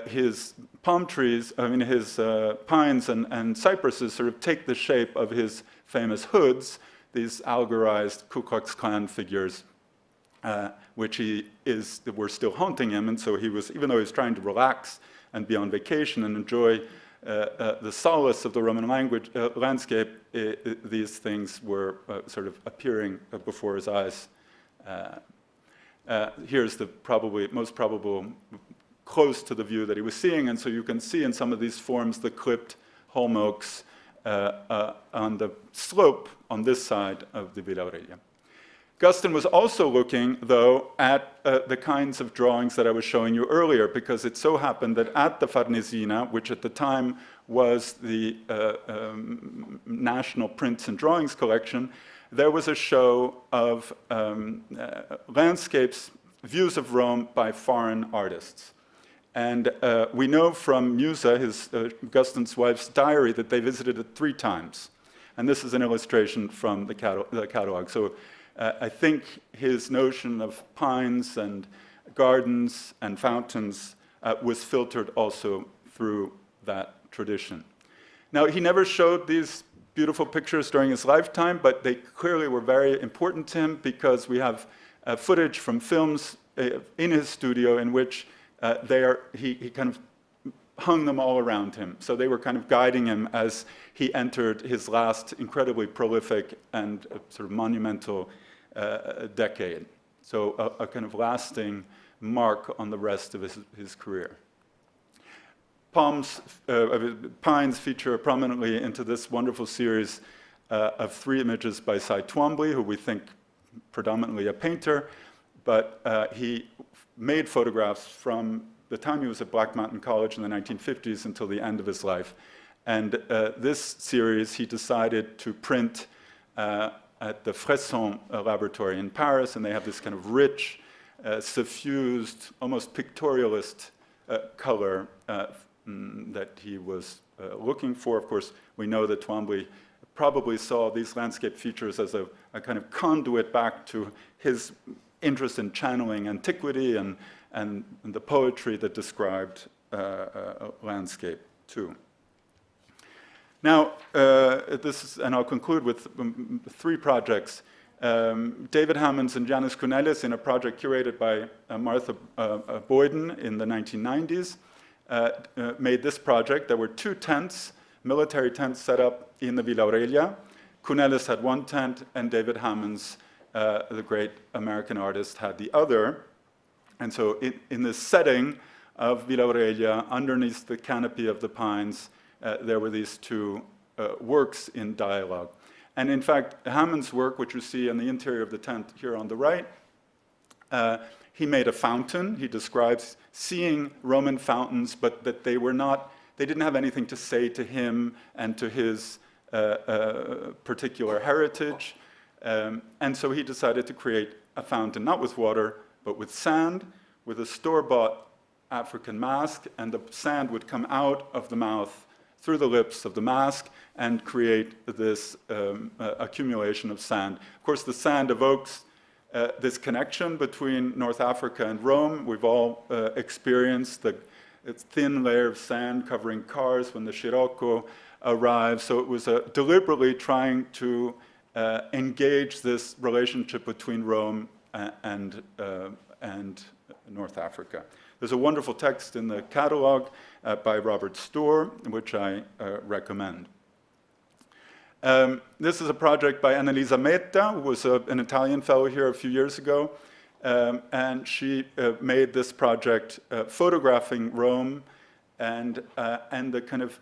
his palm trees, his pines and cypresses sort of take the shape of his famous hoods, these algorized Ku Klux Klan figures, which were still haunting him. And so he was, even though he was trying to relax and be on vacation and enjoy the solace of the Roman landscape, these things were sort of appearing before his eyes. Here's the most probable close to the view that he was seeing, and so you can see in some of these forms the clipped holm oaks on the slope on this side of the Villa Aurelia. Guston was also looking, though, at the kinds of drawings that I was showing you earlier, because it so happened that at the Farnesina, which at the time was the National Prints and Drawings Collection, there was a show of landscapes, views of Rome by foreign artists. And we know from Musa, Guston's wife's diary, that they visited it 3 times. And this is an illustration from the catalog. So I think his notion of pines and gardens and fountains was filtered also through that tradition. Now, he never showed these beautiful pictures during his lifetime, but they clearly were very important to him, because we have footage from films in his studio in which he kind of hung them all around him. So they were kind of guiding him as he entered his last incredibly prolific and sort of monumental decade. So a kind of lasting mark on the rest of his career. Pines feature prominently into this wonderful series of 3 images by Cy Twombly, who we think predominantly a painter, but he made photographs from the time he was at Black Mountain College in the 1950s until the end of his life. And this series he decided to print at the Fresson laboratory in Paris, and they have this kind of rich, suffused, almost pictorialist color that he was looking for. Of course, we know that Twombly probably saw these landscape features as a kind of conduit back to his interest in channeling antiquity and the poetry that described landscape too. Now, and I'll conclude with 3 projects. David Hammonds and Janis Kounelis, in a project curated by Martha Boyden in the 1990s, made this project. There were 2 tents, military tents set up in the Villa Aurelia. Kounelis had 1 tent, and David Hammonds, the great American artist, had the other. And so in this setting of Villa Aurelia, underneath the canopy of the pines, there were these 2 works in dialogue. And in fact, Hammond's work, which you see in the interior of the tent here on the right, he made a fountain. He describes seeing Roman fountains, but that they didn't have anything to say to him and to his particular heritage. And so he decided to create a fountain, not with water, but with sand, with a store-bought African mask, and the sand would come out of the mouth through the lips of the mask and create this accumulation of sand. Of course, the sand evokes this connection between North Africa and Rome. We've all experienced the thin layer of sand covering cars when the Scirocco arrives. So it was deliberately trying to engage this relationship between Rome and North Africa. There's a wonderful text in the catalog by Robert Storr, which I recommend. This is a project by Annalisa Metta, who was an Italian fellow here a few years ago. And she made this project photographing Rome and the kind of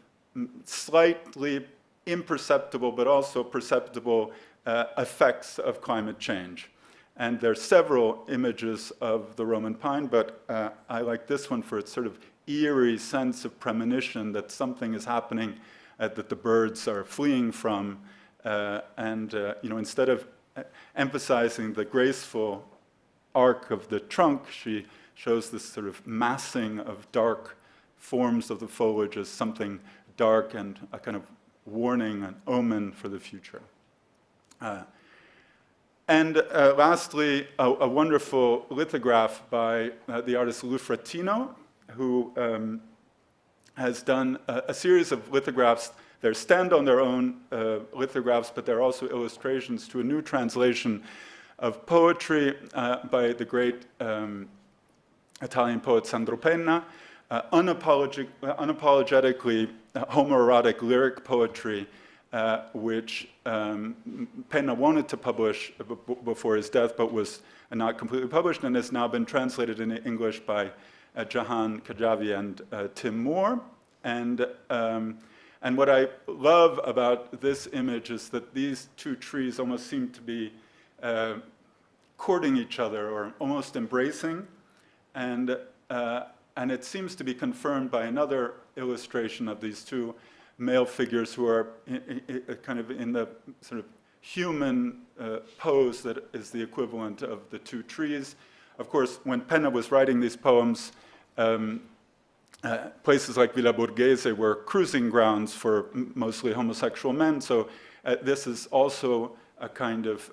slightly imperceptible but also perceptible effects of climate change. And there are several images of the Roman pine, but I like this one for its sort of eerie sense of premonition that something is happening that the birds are fleeing from. Instead of emphasizing the graceful arc of the trunk, she shows this sort of massing of dark forms of the foliage as something dark and a kind of warning, an omen for the future. Lastly, a wonderful lithograph by the artist Lou Fratino, who has done a series of lithographs They stand on their own lithographs, but they're also illustrations to a new translation of poetry by the great Italian poet Sandro Penna, unapologetically homoerotic lyric poetry, which Penna wanted to publish before his death, but was not completely published, and has now been translated into English by Jahan Kajavi and Tim Moore. And what I love about this image is that these two trees almost seem to be courting each other or almost embracing, and it seems to be confirmed by another illustration of these two male figures who are kind of in the sort of human pose that is the equivalent of the two trees. Of course, when Penna was writing these poems, places like Villa Borghese were cruising grounds for mostly homosexual men, so this is also a kind of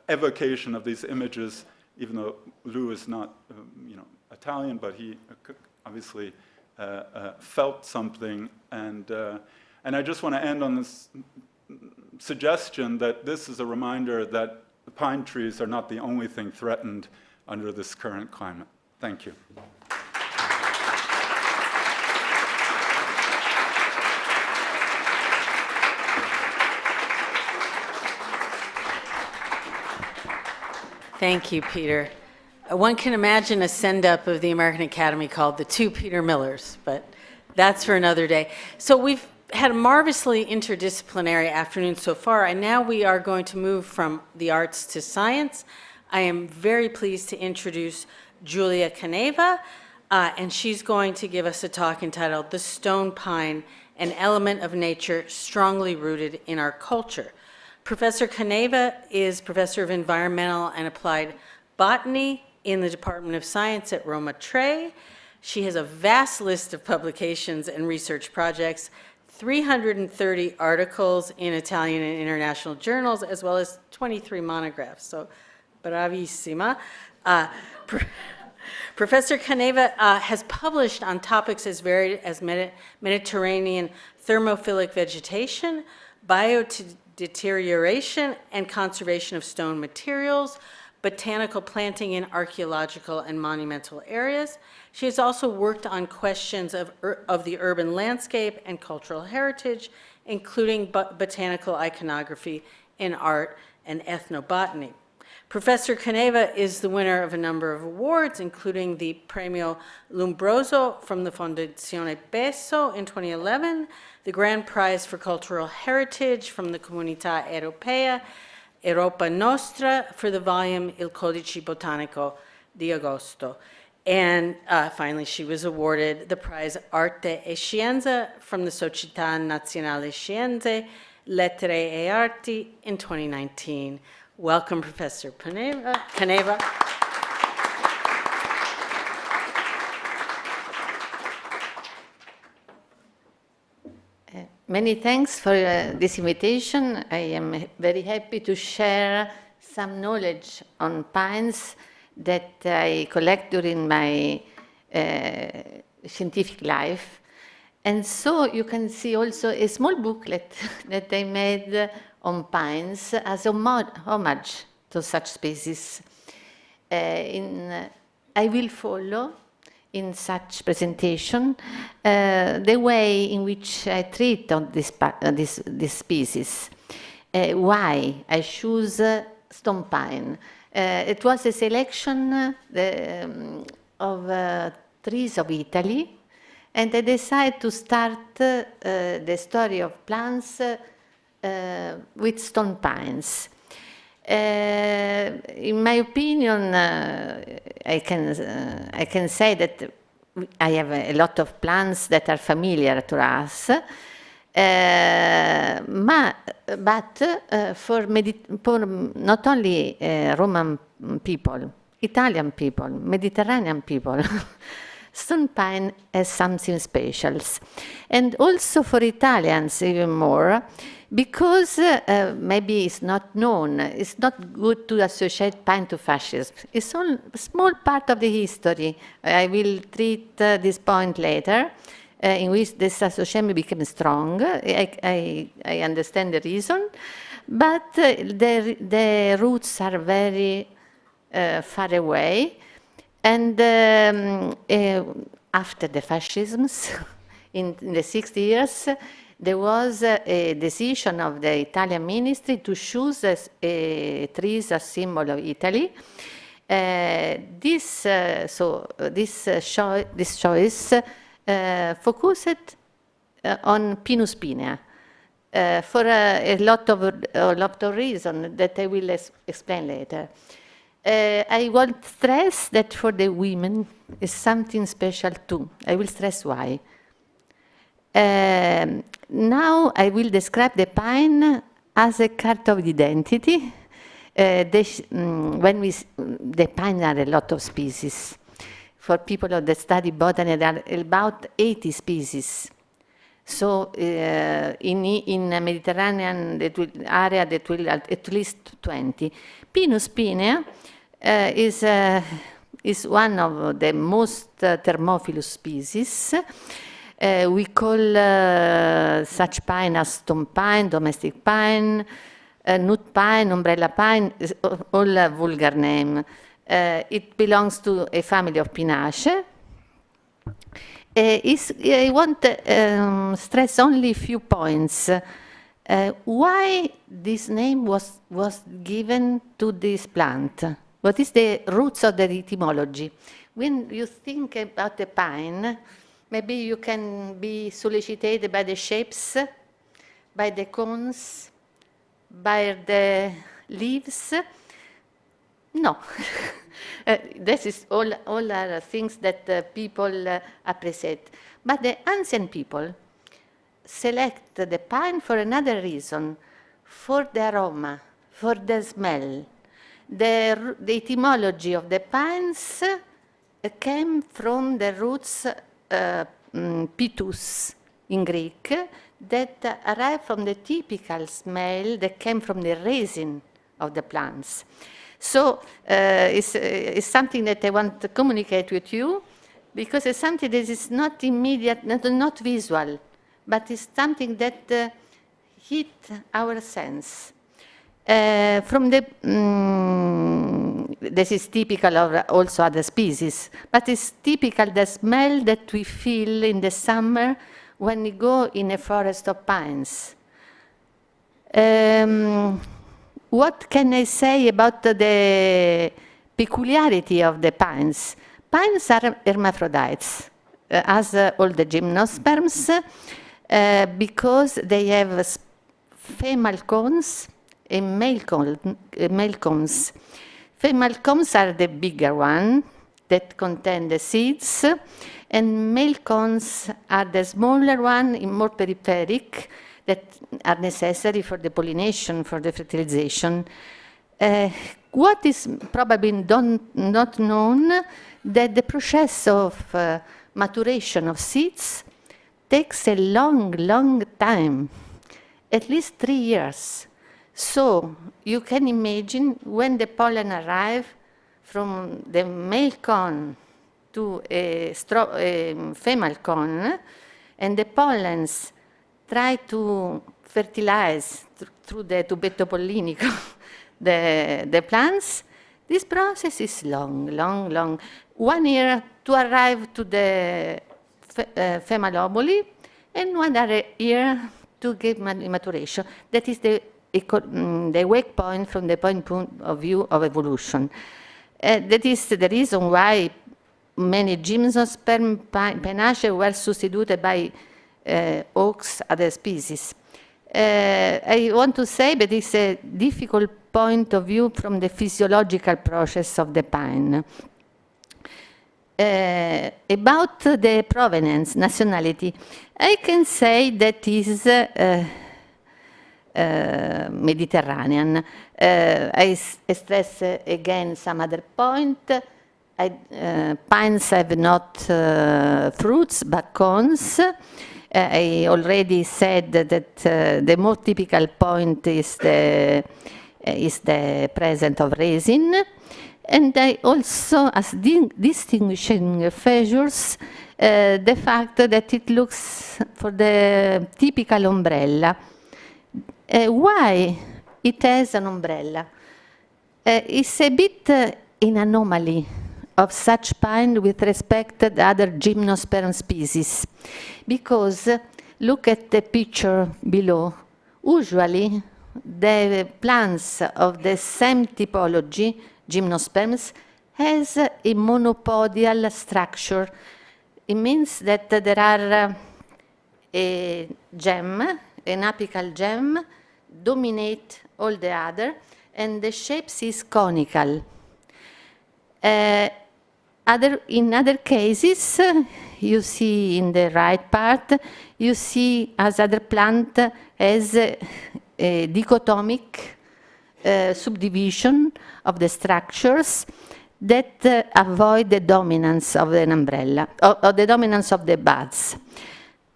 evocation of these images, even though Lou is not Italian, but he obviously felt something. And I just want to end on this suggestion that this is a reminder that the pine trees are not the only thing threatened under this current climate. Thank you. Thank you, Peter. One can imagine a send-up of the American Academy called the Two Peter Millers, but that's for another day. So we've had a marvelously interdisciplinary afternoon so far, and now we are going to move from the arts to science. I am very pleased to introduce Julia Caneva, and she's going to give us a talk entitled The Stone Pine, an Element of Nature Strongly Rooted in Our Culture. Professor Caneva is Professor of Environmental and Applied Botany in the Department of Science at Roma Tre. She has a vast list of publications and research projects, 330 articles in Italian and international journals, as well as 23 monographs. So, bravissima. Professor Caneva has published on topics as varied as Mediterranean thermophilic vegetation, biodeterioration and conservation of stone materials, botanical planting in archaeological and monumental areas. She has also worked on questions of the urban landscape and cultural heritage, including botanical iconography in art and ethnobotany. Professor Caneva is the winner of a number of awards, including the Premio Lombroso from the Fondazione Besso in 2011, the Grand Prize for Cultural Heritage from the Comunità Europea, Europa Nostra for the volume Il Codice Botanico di Agosto. And finally, she was awarded the prize Arte e Scienza from the Società Nazionale Scienze, Lettere e Arti in 2019. Welcome, Professor Caneva. Many thanks for this invitation. I am very happy to share some knowledge on pines that I collect during my scientific life. And so you can see also a small booklet that I made on pines as a homage to such species. I will follow in such presentation the way in which I treat on this species, why I choose stone pine. It was a selection of trees of Italy, and I decided to start the story of plants with stone pines. In my opinion, I can say that I have a lot of plants that are familiar to us, but for not only Roman people, Italian people, Mediterranean people, stone pine has something special. And also for Italians even more, because maybe it's not known, it's not good to associate pine to fascism. It's a small part of the history. I will treat this point later. in which the Sassocemi became strong. I understand the reason, but the roots are very far away. And after the fascisms, in the 60 years, there was a decision of the Italian ministry to choose trees as symbol of Italy. This choice focused on Pinus pinea for a lot of reasons that I will explain later. I want to stress that for the women is something special too. I will stress why. Now I will describe the pine as a card of identity. The pine are a lot of species. For people that study botany, there are about 80 species. So in the Mediterranean area, that will at least 20. Pinus pinea is one of the most thermophilous species. We call such pine as stone pine, domestic pine, nut pine, umbrella pine, all a vulgar name. It belongs to a family of Pinaceae. I want to stress only a few points. Why this name was given to this plant? What is the roots of the etymology? When you think about the pine, maybe you can be solicited by the shapes, by the cones, by the leaves. No. This is all are things that people appreciate. But the ancient people select the pine for another reason, for the aroma, for the smell. The etymology of the pines came from the roots pitus in Greek, that arrived from the typical smell that came from the resin of the plants. So it's something that I want to communicate with you, because it's something that is not immediate, not visual, but it's something that hit our sense. From the this is typical of also other species, but it's typical the smell that we feel in the summer when we go in a forest of pines. What can I say about the peculiarity of the pines? Pines are hermaphrodites, as all the gymnosperms, because they have female cones and male cones. Female cones are the bigger one that contain the seeds, and male cones are the smaller one, more peripheric, that are necessary for the pollination, for the fertilization. What is probably not known, that the process of maturation of seeds takes a long time, at least 3 years. So you can imagine when the pollen arrives from the male cone to a female cone, and the pollens try to fertilize through the tubetto pollinico the plants. This process is long. 1 year to arrive to the female ovuli, and 1 other year to get maturation. That is the wake point from the point of view of evolution. That is the reason why many gymnosperm Pinaceae were substituted by oaks, other species. I want to say that it's a difficult point of view from the physiological process of the pine. About the provenance, nationality, I can say that is Mediterranean. I stress again some other point. Pines have not fruits but cones. I already said that the more typical point is the presence of resin. And I also, as distinguishing features, the fact that it looks for the typical umbrella. Why it has an umbrella? It's a bit an anomaly of such pine with respect to the other gymnosperm species, because look at the picture below. Usually, the plants of the same typology, gymnosperms, has a monopodial structure. It means that there are a gem, an apical gem, dominate all the other, and the shape is conical. In other cases, you see in the right part, you see as other plant as a dichotomic subdivision of the structures that avoid the dominance of an umbrella, or the dominance of the buds.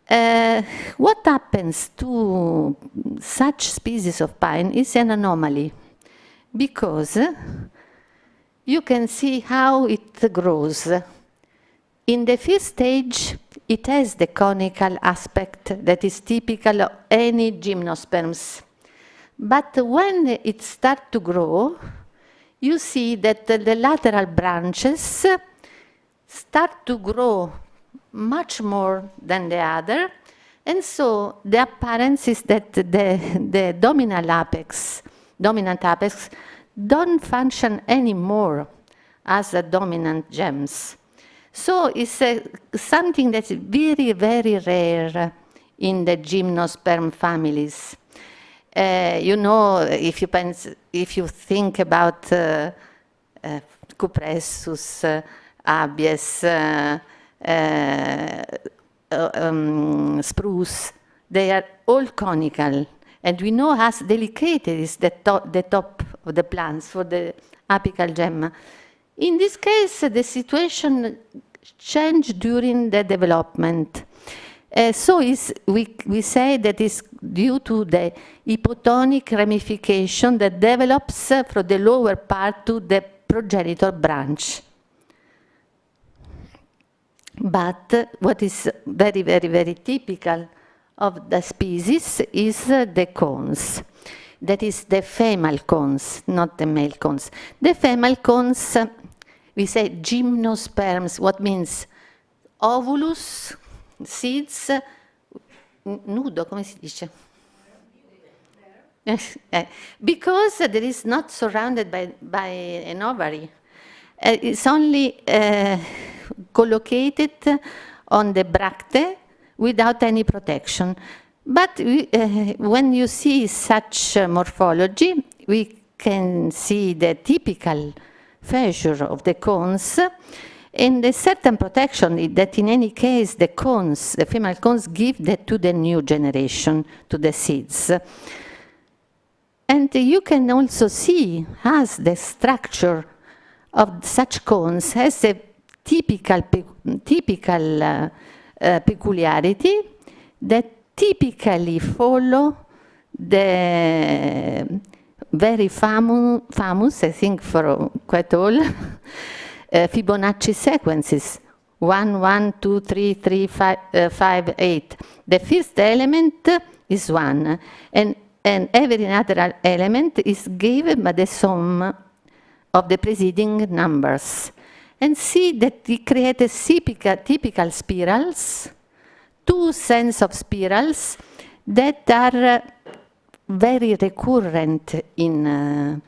What happens to such species of pine is an anomaly, because you can see how it grows. In the first stage, it has the conical aspect that is typical of any gymnosperms. But when it starts to grow, you see that the lateral branches start to grow much more than the other, and so the appearance is that the dominant apex don't function anymore as a dominant gems. So it's something that's very, very rare in the gymnosperm families. You know, if you think about Cupressus, Abies, spruce, they are all conical. And we know how delicate it is the top of the plants for the apical gem. In this case, the situation changed during the development. So we say that it's due to the hypotonic ramification that develops from the lower part to the progenitor branch. But what is very, very, very typical of the species is the cones. That is the female cones, not the male cones. The female cones, we say gymnosperms, what means ovulus, seeds, nudo, come si dice? Because there is not surrounded by an ovary. It's only collocated on the bracte without any protection. But when you see such morphology, we can see the typical feature of the cones and a certain protection that in any case the cones, the female cones, give to the new generation, to the seeds. And you can also see as the structure of such cones has a typical peculiarity that typically follow the very famous, I think for quite all, Fibonacci sequences, 1, 1, 2, 3, 3, 5, 8. The first element is 1, and every other element is given by the sum of the preceding numbers. And see that we create typical spirals, two sets of spirals that are very recurrent in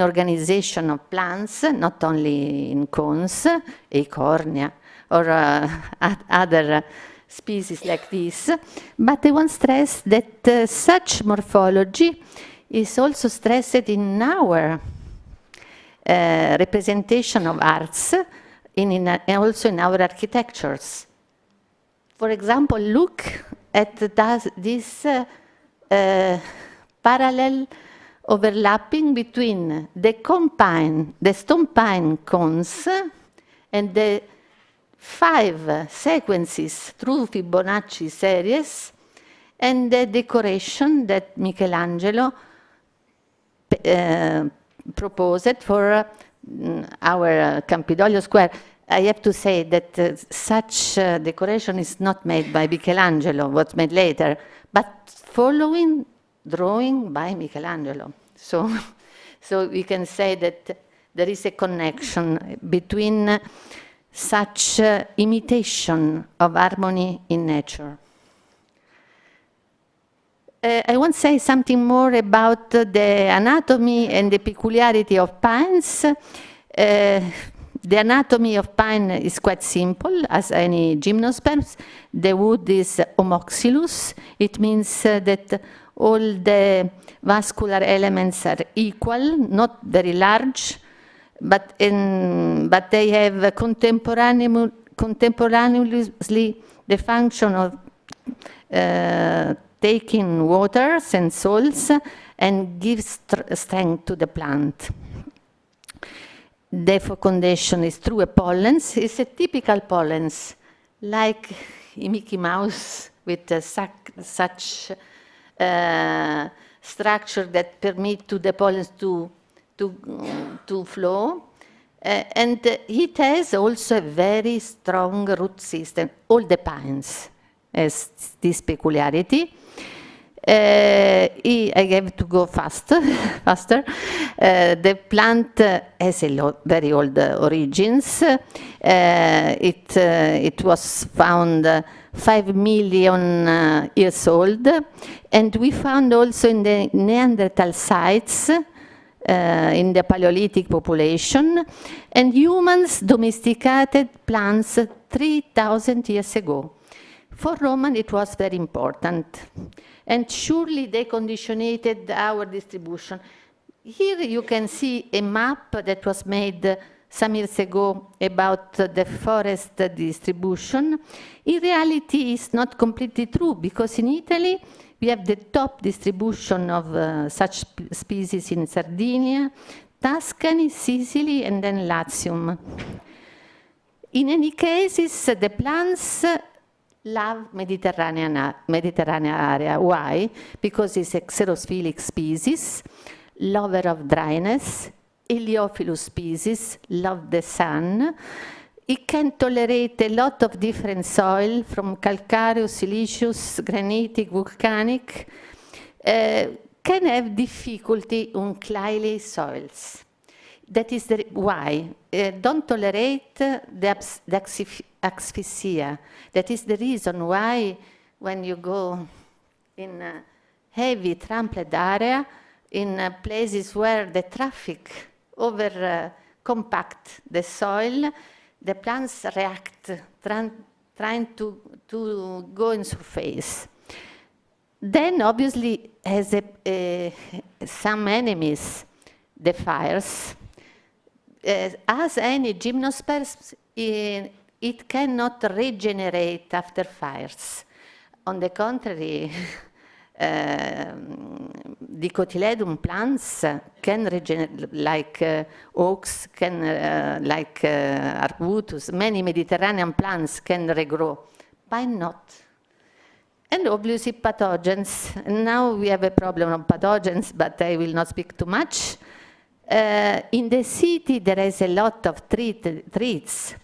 organization of plants, not only in cones, acornia, or other species like this, but I want to stress that such morphology is also stressed in our representation of arts, also in our architectures. For example, look at this parallel overlapping between the stone pine cones and the 5 sequences through Fibonacci series and the decoration that Michelangelo proposed for our Campidoglio Square, I have to say that such decoration is not made by Michelangelo, was made later, but following drawing by Michelangelo. So we can say that there is a connection between such imitation of harmony in nature. I want to say something more about the anatomy and the peculiarity of pines. The anatomy of pine is quite simple, as any gymnosperms. The wood is homoxylous. It means that all the vascular elements are equal, not very large, but they have contemporaneously the function of taking waters and salts and gives strength to the plant. The fecundation is through a pollens. It's a typical pollens, like a Mickey Mouse with such structure that permit to the pollens to flow. And it has also a very strong root system. All the pines has this peculiarity. I have to go faster. The plant has very old origins. It was found 5 million years old, and we found also in the Neanderthal sites in the Paleolithic population, and humans domesticated plants 3,000 years ago. For Roman, it was very important. And surely they conditioned our distribution. Here you can see a map that was made some years ago about the forest distribution. In reality, it's not completely true, because in Italy, we have the top distribution of such species in Sardinia, Tuscany, Sicily, and then Latium. In any case, the plants love Mediterranean area. Why? Because it's a xerophilic species, lover of dryness, heliophilus species, love the sun. It can tolerate a lot of different soil, from calcareous, siliceous, granitic, volcanic. Can have difficulty on clay soils. That is why don't tolerate the asphyxia. That is the reason why when you go in a heavy trampled area, in places where the traffic over compact the soil, the plants react, trying to go in surface. Then obviously has some enemies, the fires. As any gymnosperm, it cannot regenerate after fires. On the contrary, dicotyledon plants can regenerate, like oaks, like arbutus. Many Mediterranean plants can regrow. Pine not. And obviously pathogens. Now we have a problem of pathogens, but I will not speak too much. In the city, there is a lot of trees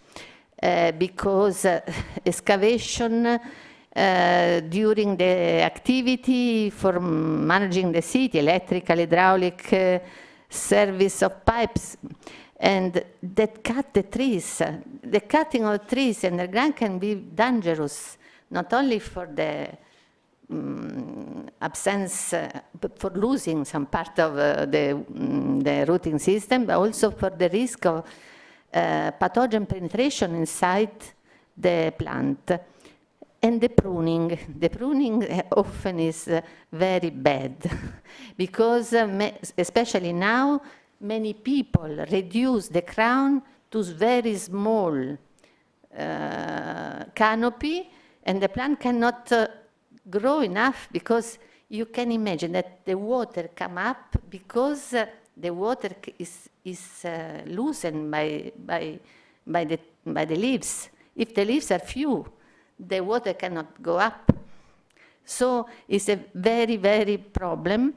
because excavation during the activity for managing the city, electrical, hydraulic, service of pipes, and that cut the trees. The cutting of trees underground can be dangerous, not only for the absence, for losing some part of the rooting system, but also for the risk of pathogen penetration inside the plant. And the pruning often is very bad, because especially now, many people reduce the crown to very small canopy, and the plant cannot grow enough, because you can imagine that the water come up because the water is loosened by the leaves. If the leaves are few, the water cannot go up. So it's a very, very problem.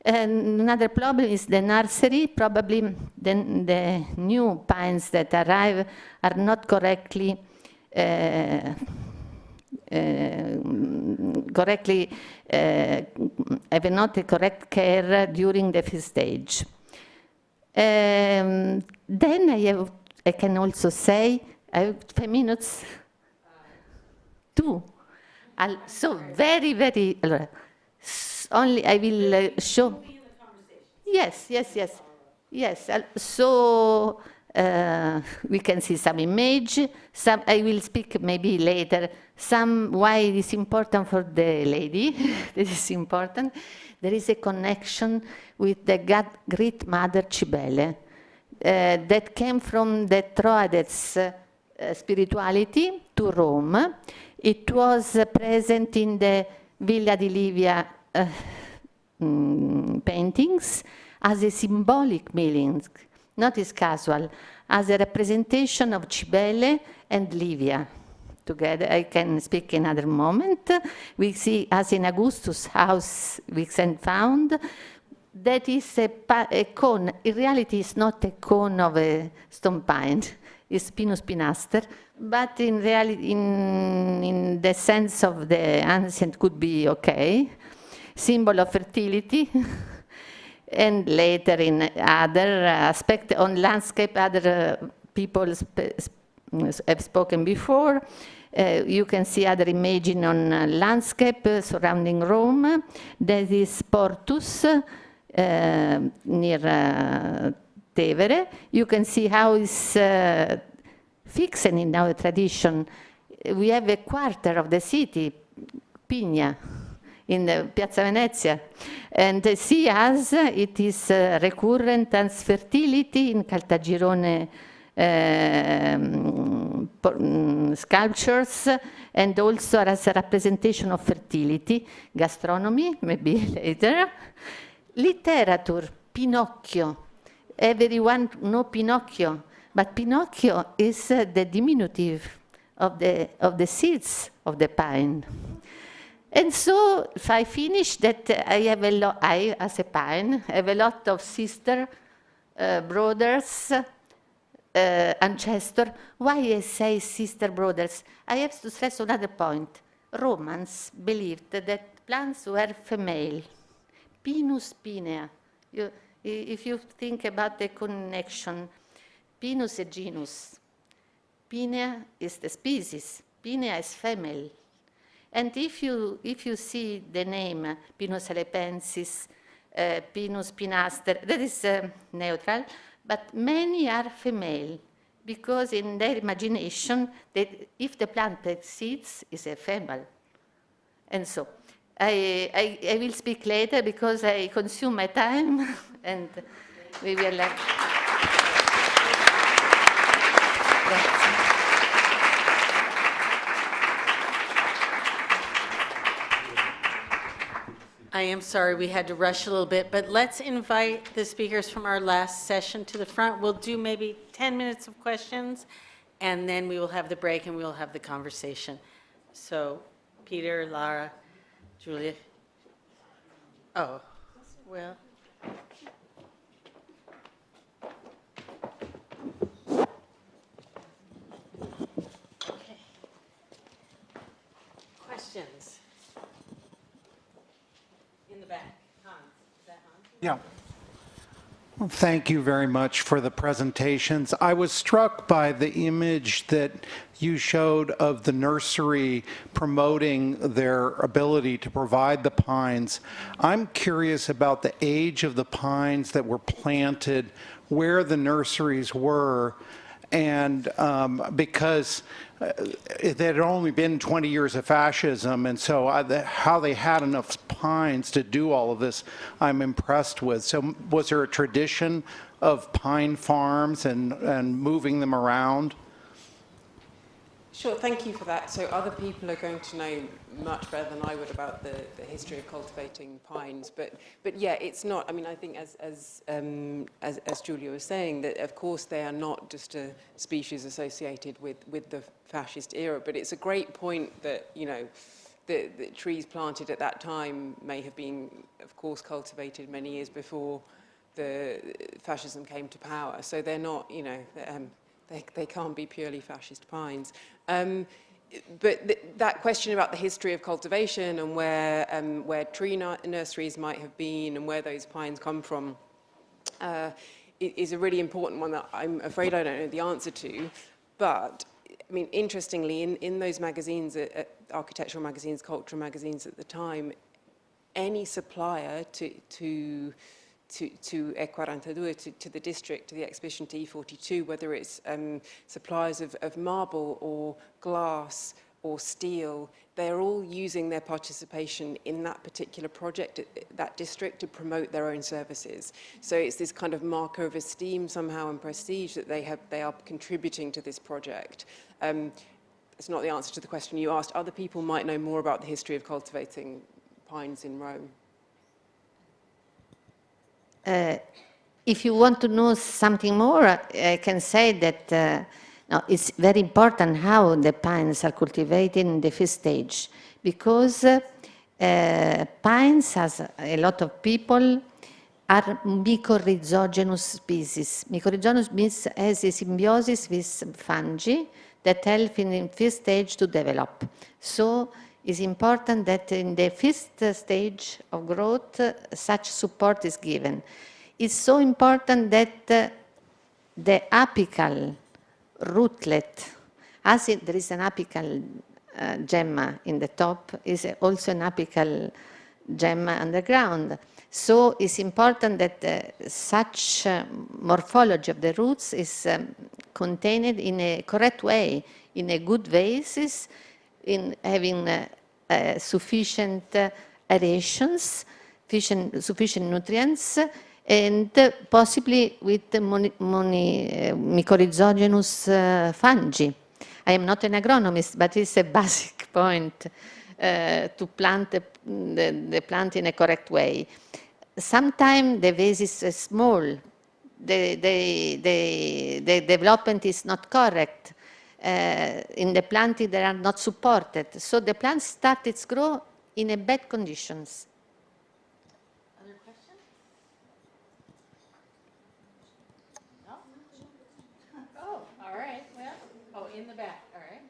And another problem is the nursery. Probably the new pines that arrive are not correctly have not a correct care during the first stage. Then I can also say, I have 5 minutes. 2. So very, very, only I will show. Yes. So we can see some image. Some I will speak maybe later. Some why it is important for the lady. This is important. There is a connection with the great mother Cibele that came from the Troades spirituality to Rome. It was present in the Villa di Livia paintings as a symbolic meaning, not as casual, as a representation of Cibele and Livia. Together, I can speak another moment. We see, as in Augustus' house, we can found, that is a cone. In reality, it's not a cone of a stone pine. It's Pinus pinaster, but in reality, in the sense of the ancient, could be okay. Symbol of fertility. And later in other aspect on landscape, other people have spoken before. You can see other imaging on landscape surrounding Rome. There is Portus near Tevere. You can see how it's fixed in our tradition. We have a quarter of the city, Pini, in Piazza Venezia. And see as it is recurrent as fertility in Caltagirone sculptures, and also as a representation of fertility, gastronomy, maybe later. Literature, Pinocchio. Everyone knows Pinocchio, but Pinocchio is the diminutive of the seeds of the pine. And so, if I finish that, I have I, as a pine, have a lot of sisters, brothers, ancestors. Why I say sister, brothers? I have to stress another point. Romans believed that plants were female. Pinus pinea. If you think about the connection, Pinus and genus. Pinea is the species. Pinea is female. And if you see the name Pinus alepensis, Pinus pinaster, that is neutral, but many are female, because in their imagination, that if the plant takes seeds, is a female. And so, I will speak later because I consume my time, and we will. I am sorry we had to rush a little bit, but let's invite the speakers from our last session to the front. We'll do maybe 10 minutes of questions, and then we will have the break and we will have the conversation. So, Peter, Lara, Julia. Oh, well. Okay. Questions? In the back. Hans. Is that Hans? Yeah. Well, thank you very much for the presentations. I was struck by the image that you showed of the nursery promoting their ability to provide the pines. I'm curious about the age of the pines that were planted, where the nurseries were, and because it had only been 20 years of fascism, and so how they had enough pines to do all of this, I'm impressed with. So was there a tradition of pine farms and moving them around? Sure, thank you for that. So other people are going to know much better than I would about the history of cultivating pines. But yeah, it's not. I mean, I think as Julia was saying, that of course they are not just a species associated with the fascist era. But it's a great point that, you know, the trees planted at that time may have been, of course, cultivated many years before the fascism came to power. So they're not, you know, they can't be purely fascist pines. But that question about the history of cultivation and where tree nurseries might have been and where those pines come from is a really important one that I'm afraid I don't know the answer to. But I mean, interestingly, in those magazines, architectural magazines, cultural magazines at the time, any supplier to E42, to the district, to the exhibition, to E42, whether it's suppliers of marble or glass or steel, they're all using their participation in that particular project, that district, to promote their own services. So it's this kind of marker of esteem somehow and prestige that they are contributing to this project. It's not the answer to the question you asked. Other people might know more about the history of cultivating pines in Rome. If you want to know something more, I can say that no, it's very important how the pines are cultivated in the first stage, because pines, as a lot of people, are mycorrhizogenous species. Mycorrhizogenous means has a symbiosis with fungi that help in the first stage to develop. So it's important that in the first stage of growth, such support is given. It's so important that the apical rootlet, as there is an apical gemma in the top, is also an apical gemma underground. So it's important that such morphology of the roots is contained in a correct way, in a good basis, in having sufficient aerations, sufficient nutrients, and possibly with mycorrhizogenous fungi. I am not an agronomist, but it's a basic point to plant the plant in a correct way. Sometimes the vase is small, the development is not correct. In the planting, they are not supported. So the plant starts its growth in a bad conditions. Other questions? No? Oh, all right. Well, oh, in the back. All right.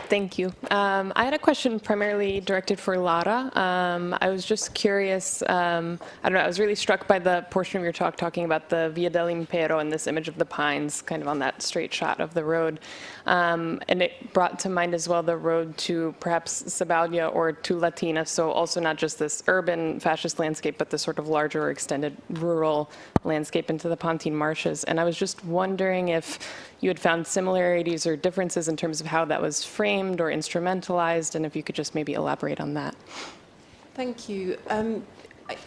Thank you. I had a question primarily directed for Lara. I was just curious, I don't know, I was really struck by the portion of your talk talking about the Via dell'Impero and this image of the pines kind of on that straight shot of the road. And it brought to mind as well the road to perhaps Sabaudia or to Latina, so also not just this urban fascist landscape, but the sort of larger or extended rural landscape into the Pontine Marshes. And I was just wondering if you had found similarities or differences in terms of how that was framed or instrumentalized, and if you could just maybe elaborate on that. Thank you.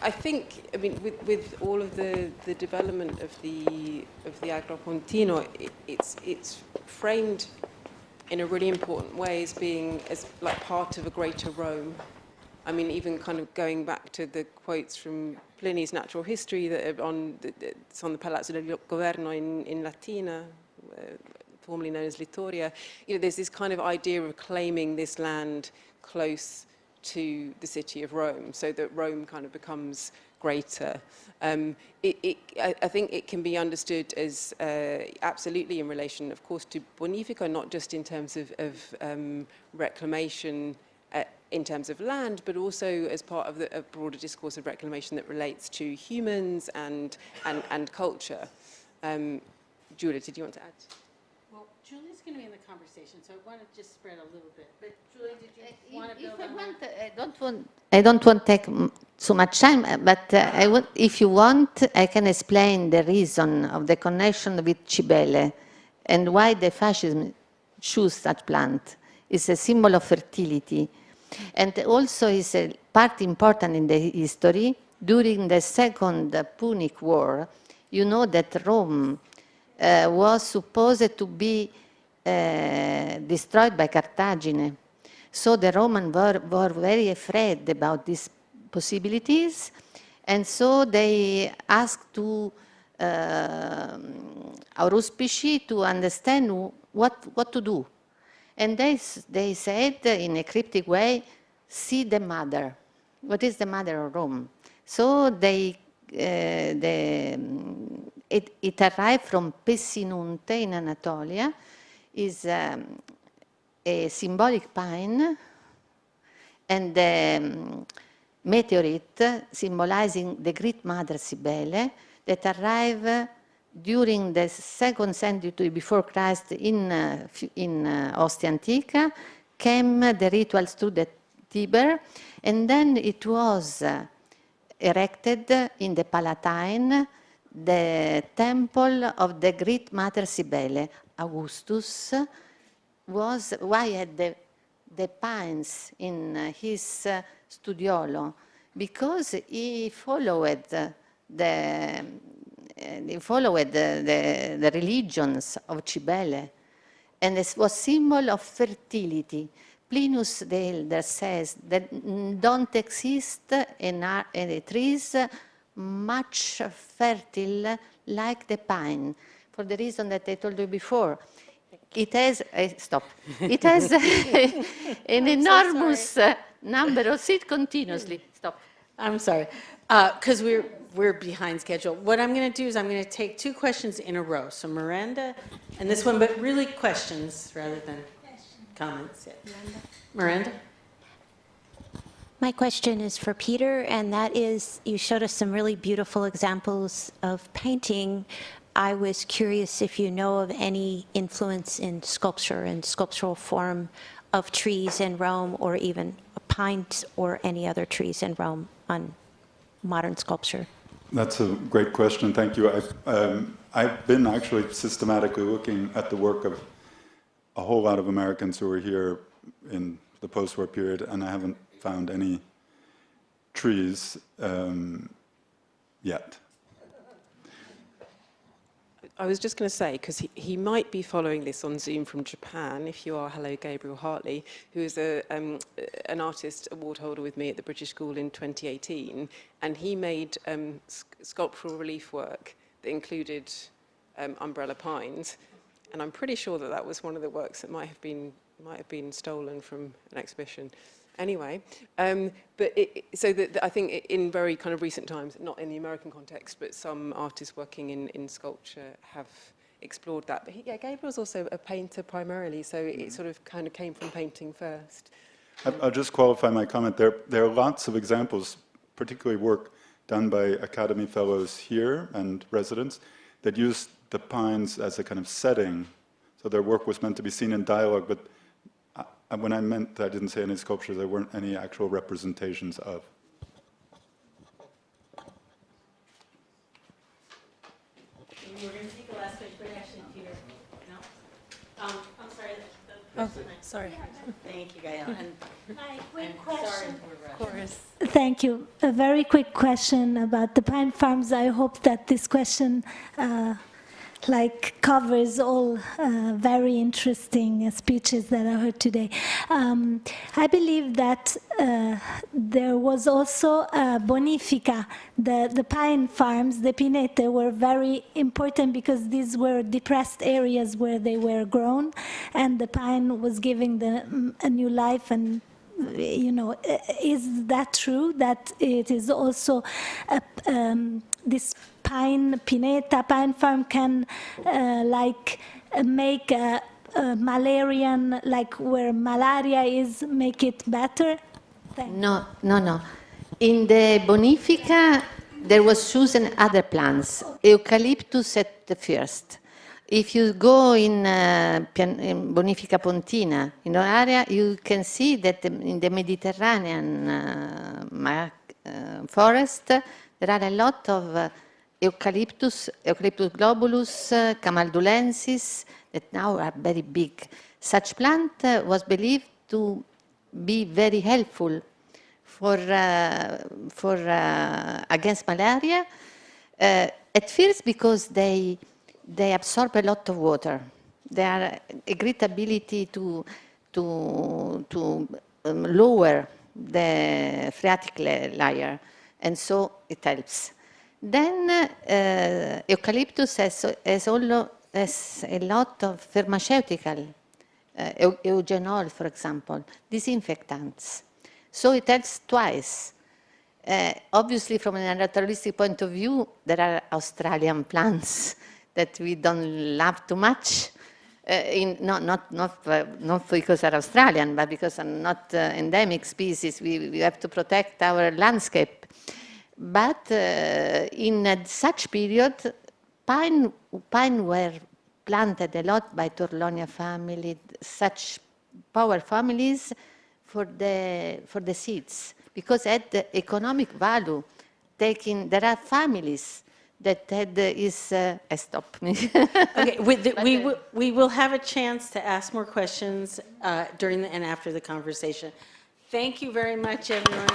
I think, I mean, with all of the development of the Agropontino, it's framed in a really important way as being like part of a greater Rome. I mean, even kind of going back to the quotes from Pliny's Natural History that it's on the Palazzo del Governo in Latina, formerly known as Littoria. You know, there's this kind of idea of claiming this land close to the city of Rome, so that Rome kind of becomes greater. I think it can be understood as absolutely in relation, of course, to bonifico, not just in terms of reclamation in terms of land, but also as part of a broader discourse of reclamation that relates to humans and culture. Julia, did you want to add? Well, Julie's going to be in the conversation, so I want to just spread a little bit. But Julie, did you want to build on that? I don't want to take so much time, but if you want, I can explain the reason of the connection with Cibele and why the fascism choose such plant. It's a symbol of fertility. And also is a part important in the history. During the Second Punic War, you know that Rome was supposed to be destroyed by Carthagine. So the Romans were very afraid about these possibilities, And so they asked to auspici to understand what to do. And they said in a cryptic way, see the mother. What is the mother of Rome? So it arrived from Pessinunte in Anatolia, is a symbolic pine, and the meteorite symbolizing the Great Mother Cybele that arrived during the 2nd century before Christ in Ostia Antica, came the rituals through the Tiber, and then it was erected in the Palatine, the temple of the Great Mother Cybele. Augustus was, why had the pines in his studiolo? Because he followed the religions of Cybele, and it was symbol of fertility. Plinius the Elder says that don't exist trees much fertile like the pine, for the reason that I told you before. It has, it has an enormous number of seeds continuously. Stop. I'm sorry, because we're behind schedule. What I'm going to do is I'm going to take 2 questions in a row. So Miranda and this one, but really questions rather than comments. Yeah. Miranda? My question is for Peter, and that is, you showed us some really beautiful examples of painting. I was curious if you know of any influence in sculpture and sculptural form of trees in Rome, or even pines or any other trees in Rome on modern sculpture. That's a great question, thank you. I've been actually systematically looking at the work of a whole lot of Americans who were here in the post-war period, and I haven't found any trees yet. I was just going to say, because he might be following this on Zoom from Japan, if you are, hello, Gabriel Hartley, who is an artist award holder with me at the British School in 2018, and he made sculptural relief work that included umbrella pines, and I'm pretty sure that that was one of the works that might have been stolen from an exhibition. Anyway, but I think in very kind of recent times, not in the American context, but some artists working in sculpture have explored that. But yeah, Gabriel's also a painter primarily, so it sort of kind of came from painting first. I'll just qualify my comment. There are lots of examples, particularly work done by Academy Fellows here and residents, that use the pines as a kind of setting. So their work was meant to be seen in dialogue, but when I meant that I didn't say any sculpture, there weren't any actual representations of. We're going to take a last question, but actually, Peter, no? I'm sorry. Oh, sorry. Thank you, Gael. And My quick I'm question. sorry we're rushing. Thank you. A very quick question about the pine farms. I hope that this question covers all very interesting speeches that I heard today. I believe that there was also Bonifica, the pine farms, the pinete, were very important because these were depressed areas where they were grown, and the pine was giving them a new life. And is that true, that it is also this pineta pine farm can make a malarian, like where malaria is, make it better? No. In the Bonifica, there was chosen other plants. Eucalyptus at the first. If you go in Bonifica Pontina, in our area, you can see that in the Mediterranean forest, there are a lot of Eucalyptus globulus, Camaldulensis, that now are very big. Such plant was believed to be very helpful for against malaria. At first, because they absorb a lot of water. They are a great ability to lower the phreatic layer. and so it helps. Then eucalyptus has a lot of pharmaceutical, eugenol, for example, disinfectants. So it helps twice. Obviously, from a naturalistic point of view, there are Australian plants that we don't love too much. Not because they're Australian, but because they're not endemic species. We have to protect our landscape. But in such period, pine were planted a lot by Torlonia family, such power families for the seeds, because it had the economic value. There are families that had stop me. Okay, we will have a chance to ask more questions during and after the conversation. Thank you very much, everyone.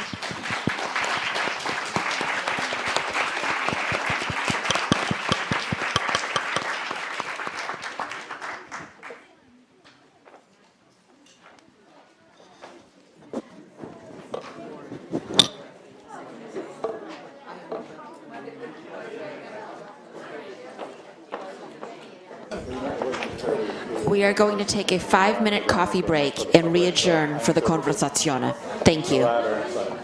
We are going to take a 5-minute coffee break and re-adjourn for the Conversazione. Thank you.